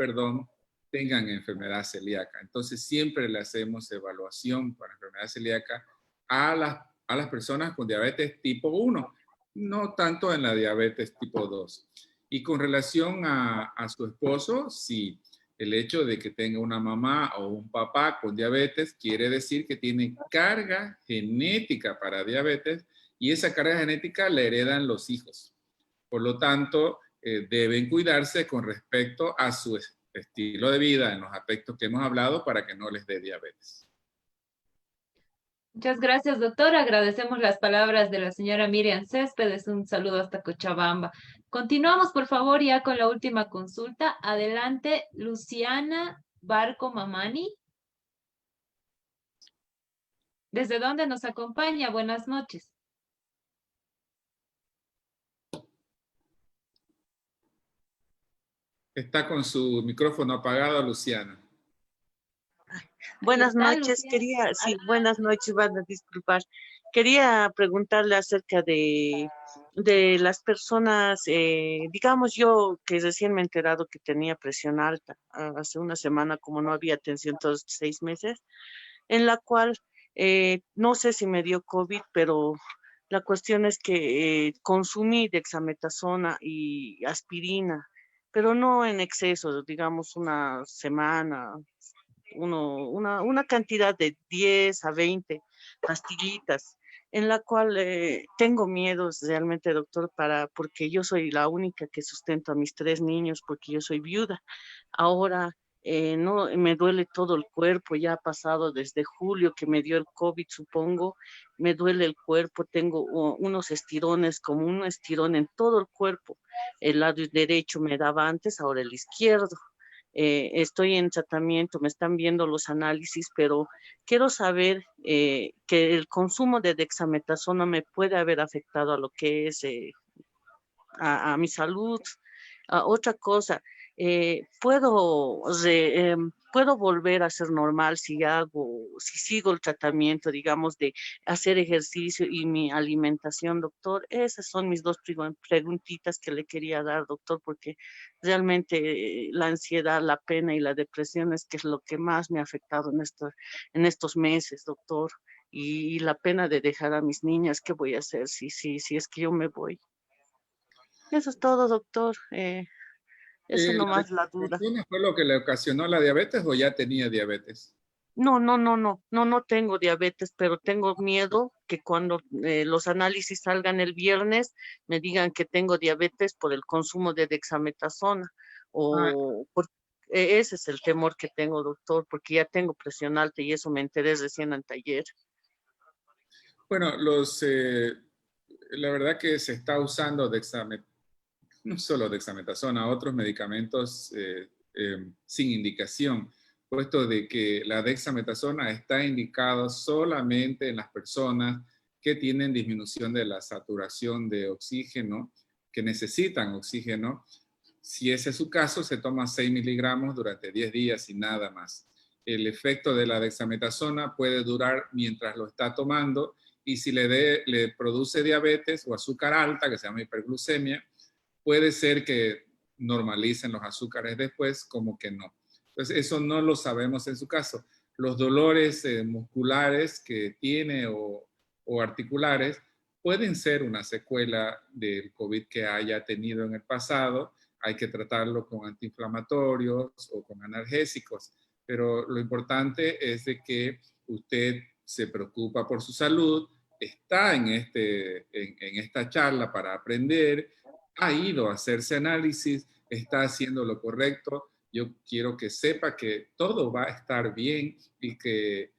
[SPEAKER 3] tengan enfermedad celíaca. Entonces siempre le hacemos evaluación para enfermedad celíaca a las personas con diabetes tipo 1. no tanto en la diabetes tipo 2. Y con relación a su esposo, sí, el hecho de que tenga una mamá o un papá con diabetes quiere decir que tiene carga genética para diabetes y esa carga genética la heredan los hijos. Por lo tanto, deben cuidarse con respecto a su estilo de vida en los aspectos que hemos hablado para que no les dé diabetes.
[SPEAKER 2] Muchas gracias, doctor. Agradecemos las palabras de la señora Miriam Céspedes. Un saludo hasta Cochabamba. Continuamos, por favor, ya con la última consulta. Adelante, Luciana Barco Mamani. ¿Desde dónde nos acompaña? Buenas noches.
[SPEAKER 3] Está con su micrófono apagado, Luciana.
[SPEAKER 15] Buenas noches, buenas noches, van a disculpar. Quería preguntarle acerca de las personas, digamos yo que recién me he enterado que tenía presión alta, hace una semana como no había atención todos 6 meses, en la cual no sé si me dio COVID, pero la cuestión es que consumí dexametasona y aspirina, pero no en exceso, digamos una semana, una cantidad de 10 a 20 pastillitas, en la cual tengo miedos realmente, doctor, porque yo soy la única que sustento a mis 3 niños, porque yo soy viuda. Ahora no me duele todo el cuerpo, ya ha pasado desde julio que me dio el COVID, supongo, me duele el cuerpo, tengo unos estirones, como un estirón en todo el cuerpo. El lado derecho me daba antes, ahora el izquierdo. Estoy en tratamiento, me están viendo los análisis, pero quiero saber que el consumo de dexametasona me puede haber afectado a lo que es a mi salud. Otra cosa, ¿puedo volver a ser normal si sigo el tratamiento, digamos, de hacer ejercicio y mi alimentación, doctor? Esas son mis 2 preguntitas que le quería dar, doctor, porque realmente la ansiedad, la pena y la depresión es lo que más me ha afectado en estos meses, doctor. Y la pena de dejar a mis niñas, ¿qué voy a hacer si es que yo me voy? Eso es todo, doctor. Eso nomás la duda.
[SPEAKER 3] ¿Fue lo que le ocasionó la diabetes o ya tenía diabetes?
[SPEAKER 15] No tengo diabetes, pero tengo miedo que cuando los análisis salgan el viernes me digan que tengo diabetes por el consumo de dexametasona. Ese es el temor que tengo, doctor, porque ya tengo presión alta y eso me enteré recién anteayer.
[SPEAKER 3] Bueno, la verdad que se está usando no solo dexametasona, otros medicamentos sin indicación, puesto de que la dexametasona está indicada solamente en las personas que tienen disminución de la saturación de oxígeno, que necesitan oxígeno. Si ese es su caso, se toma 6 miligramos durante 10 días y nada más. El efecto de la dexametasona puede durar mientras lo está tomando y si le produce diabetes o azúcar alta, que se llama hiperglucemia, puede ser que normalicen los azúcares después, como que no. Entonces, eso no lo sabemos en su caso. Los dolores musculares que tiene o articulares pueden ser una secuela del COVID que haya tenido en el pasado. Hay que tratarlo con antiinflamatorios o con analgésicos. Pero lo importante es de que usted se preocupa por su salud, está en esta charla para aprender, ha ido a hacerse análisis, está haciendo lo correcto. Yo quiero que sepa que todo va a estar bien y que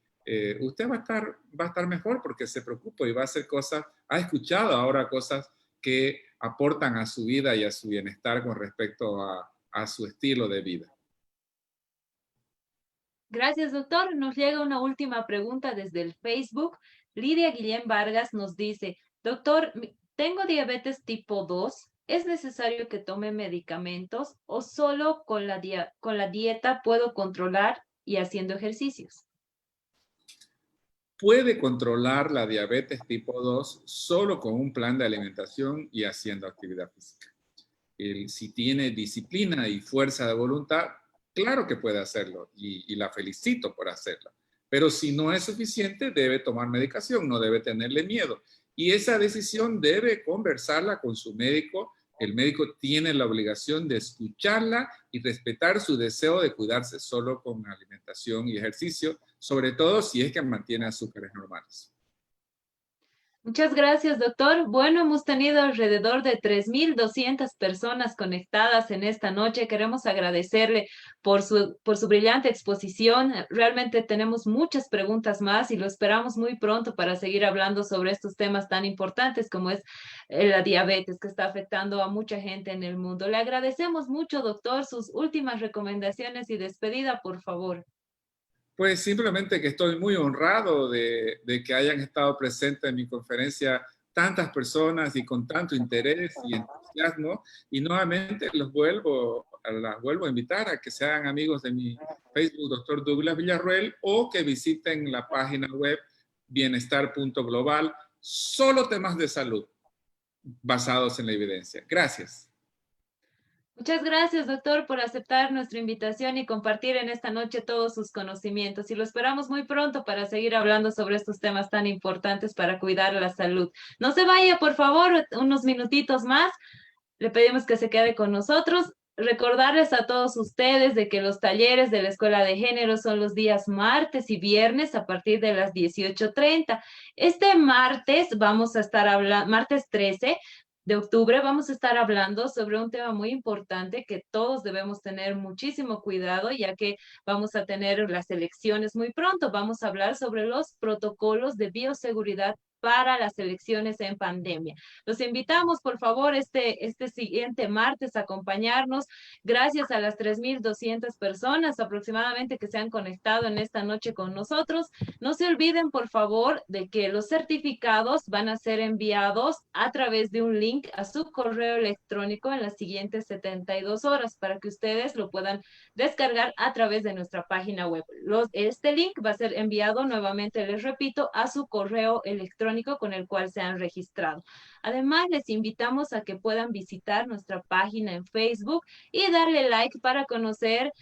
[SPEAKER 3] usted va a estar mejor porque se preocupa y va a hacer cosas, ha escuchado ahora cosas que aportan a su vida y a su bienestar con respecto a su estilo de vida.
[SPEAKER 2] Gracias, doctor. Nos llega una última pregunta desde el Facebook. Lidia Guillén Vargas nos dice, doctor, tengo diabetes tipo 2. ¿Es necesario que tome medicamentos o solo con la dieta puedo controlar y haciendo ejercicios?
[SPEAKER 3] Puede controlar la diabetes tipo 2 solo con un plan de alimentación y haciendo actividad física. Si tiene disciplina y fuerza de voluntad, claro que puede hacerlo y la felicito por hacerlo. Pero si no es suficiente, debe tomar medicación, no debe tenerle miedo. y esa decisión debe conversarla con su médico. El médico tiene la obligación de escucharla y respetar su deseo de cuidarse solo con alimentación y ejercicio, sobre todo si es que mantiene azúcares normales.
[SPEAKER 2] Muchas gracias, doctor. Bueno, hemos tenido alrededor de 3.200 personas conectadas en esta noche. Queremos agradecerle por su brillante exposición. Realmente tenemos muchas preguntas más y lo esperamos muy pronto para seguir hablando sobre estos temas tan importantes como es la diabetes, que está afectando a mucha gente en el mundo. Le agradecemos mucho, doctor. Sus últimas recomendaciones y despedida, por favor.
[SPEAKER 3] Pues simplemente que estoy muy honrado de que hayan estado presentes en mi conferencia tantas personas y con tanto interés y entusiasmo. Y nuevamente las vuelvo a invitar a que sean amigos de mi Facebook, Dr. Douglas Villarroel, o que visiten la página web bienestar.global. Solo temas de salud basados en la evidencia. Gracias.
[SPEAKER 2] Muchas gracias, doctor, por aceptar nuestra invitación y compartir en esta noche todos sus conocimientos. Y lo esperamos muy pronto para seguir hablando sobre estos temas tan importantes para cuidar la salud. No se vaya, por favor, unos minutitos más. Le pedimos que se quede con nosotros. Recordarles a todos ustedes de que los talleres de la Escuela de Género son los días martes y viernes a partir de las 18:30. Este martes vamos a estar hablando, martes 13 de octubre, vamos a estar hablando sobre un tema muy importante que todos debemos tener muchísimo cuidado, ya que vamos a tener las elecciones muy pronto. Vamos a hablar sobre los protocolos de bioseguridad para las elecciones en pandemia. Los invitamos, por favor, este siguiente martes a acompañarnos. Gracias a las 3.200 personas aproximadamente que se han conectado en esta noche con nosotros. No se olviden, por favor, de que los certificados van a ser enviados a través de un link a su correo electrónico en las siguientes 72 horas para que ustedes lo puedan descargar a través de nuestra página web. Este link va a ser enviado nuevamente, les repito, a su correo electrónico con el cual se han registrado. Además, les invitamos a que puedan visitar nuestra página en Facebook y darle like para conocer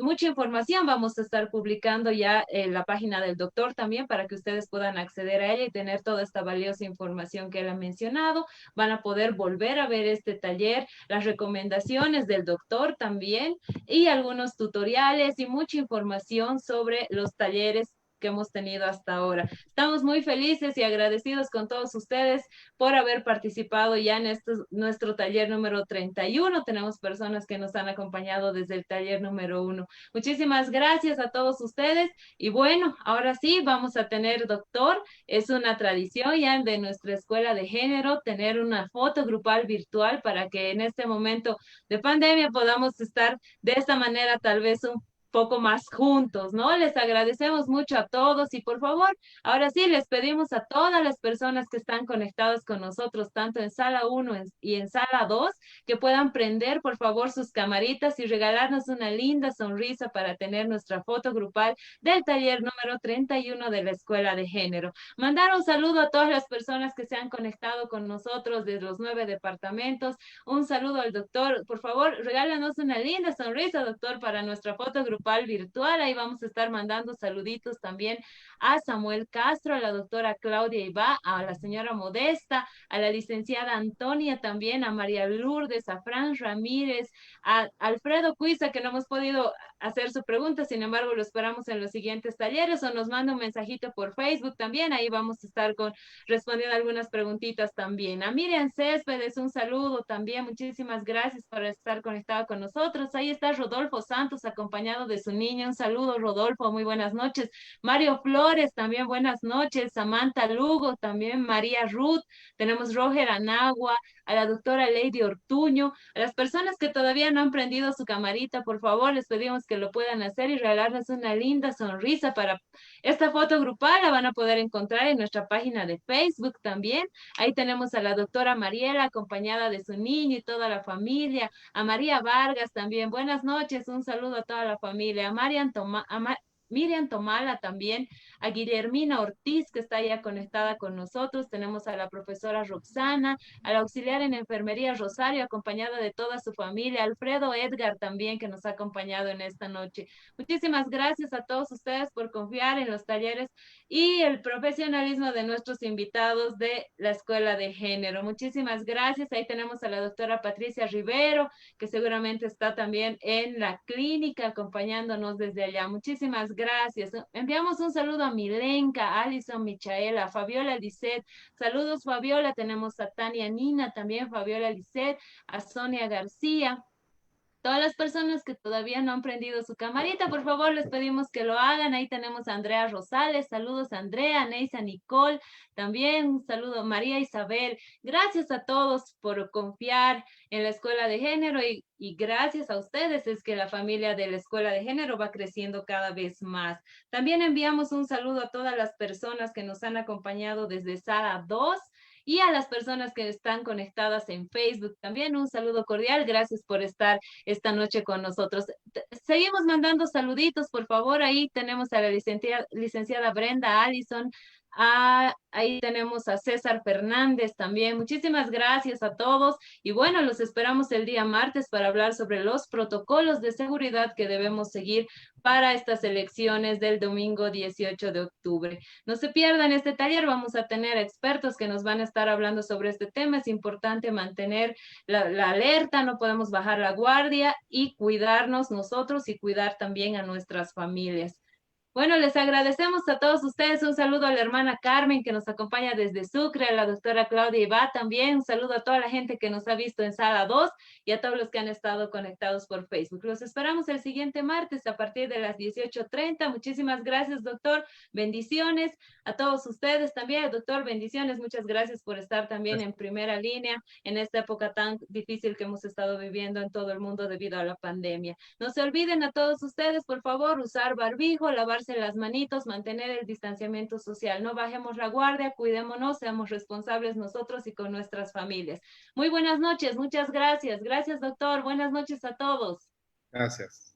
[SPEAKER 2] mucha información. Vamos a estar publicando ya en la página del doctor también para que ustedes puedan acceder a ella y tener toda esta valiosa información que él ha mencionado. Van a poder volver a ver este taller, las recomendaciones del doctor también y algunos tutoriales y mucha información sobre los talleres que hemos tenido hasta ahora. Estamos muy felices y agradecidos con todos ustedes por haber participado ya en nuestro taller número 31. Tenemos personas que nos han acompañado desde el taller número 1. Muchísimas gracias a todos ustedes y bueno, ahora sí vamos a tener, doctor, es una tradición ya de nuestra Escuela de Género tener una foto grupal virtual para que en este momento de pandemia podamos estar de esta manera tal vez un poco más juntos, ¿no? Les agradecemos mucho a todos y por favor, ahora sí, les pedimos a todas las personas que están conectadas con nosotros, tanto en sala 1 y en sala 2, que puedan prender, por favor, sus camaritas y regalarnos una linda sonrisa para tener nuestra foto grupal del taller número 31 de la Escuela de Género. Mandar un saludo a todas las personas que se han conectado con nosotros de los 9 departamentos. Un saludo al doctor. Por favor, regálanos una linda sonrisa, doctor, para nuestra foto grupal virtual. Ahí vamos a estar mandando saluditos también a Samuel Castro, a la doctora Claudia Ibá, a la señora Modesta, a la licenciada Antonia también, a María Lourdes, a Fran Ramírez, a Alfredo Cuiza, que no hemos podido hacer su pregunta, sin embargo lo esperamos en los siguientes talleres, o nos manda un mensajito por Facebook también, ahí vamos a estar respondiendo algunas preguntitas también. A Miriam Céspedes, un saludo también, muchísimas gracias por estar conectado con nosotros. Ahí está Rodolfo Santos, acompañado de su niña. Un saludo, Rodolfo, muy buenas noches. Mario Flores, también buenas noches. Samantha Lugo, también María Ruth. Tenemos Roger Anagua, a la doctora Lady Ortuño. A las personas que todavía no han prendido su camarita, por favor, les pedimos que lo puedan hacer y regalarnos una linda sonrisa para esta foto grupal. La van a poder encontrar en nuestra página de Facebook también. Ahí tenemos a la doctora Mariela, acompañada de su niño y toda la familia. A María Vargas también, buenas noches, un saludo a toda la familia. A Miriam Tomala también, a Guillermina Ortiz, que está ya conectada con nosotros. Tenemos a la profesora Roxana, al auxiliar en enfermería Rosario, acompañada de toda su familia, Alfredo Edgar también, que nos ha acompañado en esta noche. Muchísimas gracias a todos ustedes por confiar en los talleres y el profesionalismo de nuestros invitados de la Escuela de Género. Muchísimas gracias. Ahí tenemos a la doctora Patricia Rivero, que seguramente está también en la clínica acompañándonos desde allá. Muchísimas gracias. Enviamos un saludo a Milenka, Alison, Michaela, Fabiola Lisset. Saludos, Fabiola. Tenemos a Tania Nina, también Fabiola Lisset, a Sonia García. Todas las personas que todavía no han prendido su camarita, por favor, les pedimos que lo hagan. Ahí tenemos a Andrea Rosales. Saludos, Andrea, Neisa, Nicole. También un saludo, María Isabel. Gracias a todos por confiar en la Escuela de Género y gracias a ustedes es que la familia de la Escuela de Género va creciendo cada vez más. También enviamos un saludo a todas las personas que nos han acompañado desde Sala 2. Y a las personas que están conectadas en Facebook, también un saludo cordial. Gracias por estar esta noche con nosotros. Seguimos mandando saluditos, por favor. Ahí tenemos a la licenciada Brenda Allison. Ahí tenemos a César Fernández también. Muchísimas gracias a todos. Y bueno, los esperamos el día martes para hablar sobre los protocolos de seguridad que debemos seguir para estas elecciones del domingo 18 de octubre. No se pierdan este taller, vamos a tener expertos que nos van a estar hablando sobre este tema. Es importante mantener la alerta, no podemos bajar la guardia y cuidarnos nosotros y cuidar también a nuestras familias. Bueno, les agradecemos a todos ustedes. Un saludo a la hermana Carmen que nos acompaña desde Sucre, a la doctora Claudia Ibá también. Un saludo a toda la gente que nos ha visto en Sala 2 y a todos los que han estado conectados por Facebook. Los esperamos el siguiente martes a partir de las 18:30. Muchísimas gracias, doctor. Bendiciones a todos ustedes también. Doctor, bendiciones. Muchas gracias por estar también en primera línea en esta época tan difícil que hemos estado viviendo en todo el mundo debido a la pandemia. No se olviden a todos ustedes, por favor, usar barbijo, lavarse las manitos, mantener el distanciamiento social. No bajemos la guardia, cuidémonos, seamos responsables nosotros y con nuestras familias. Muy buenas noches, muchas gracias. Gracias, doctor. Buenas noches a todos.
[SPEAKER 3] Gracias.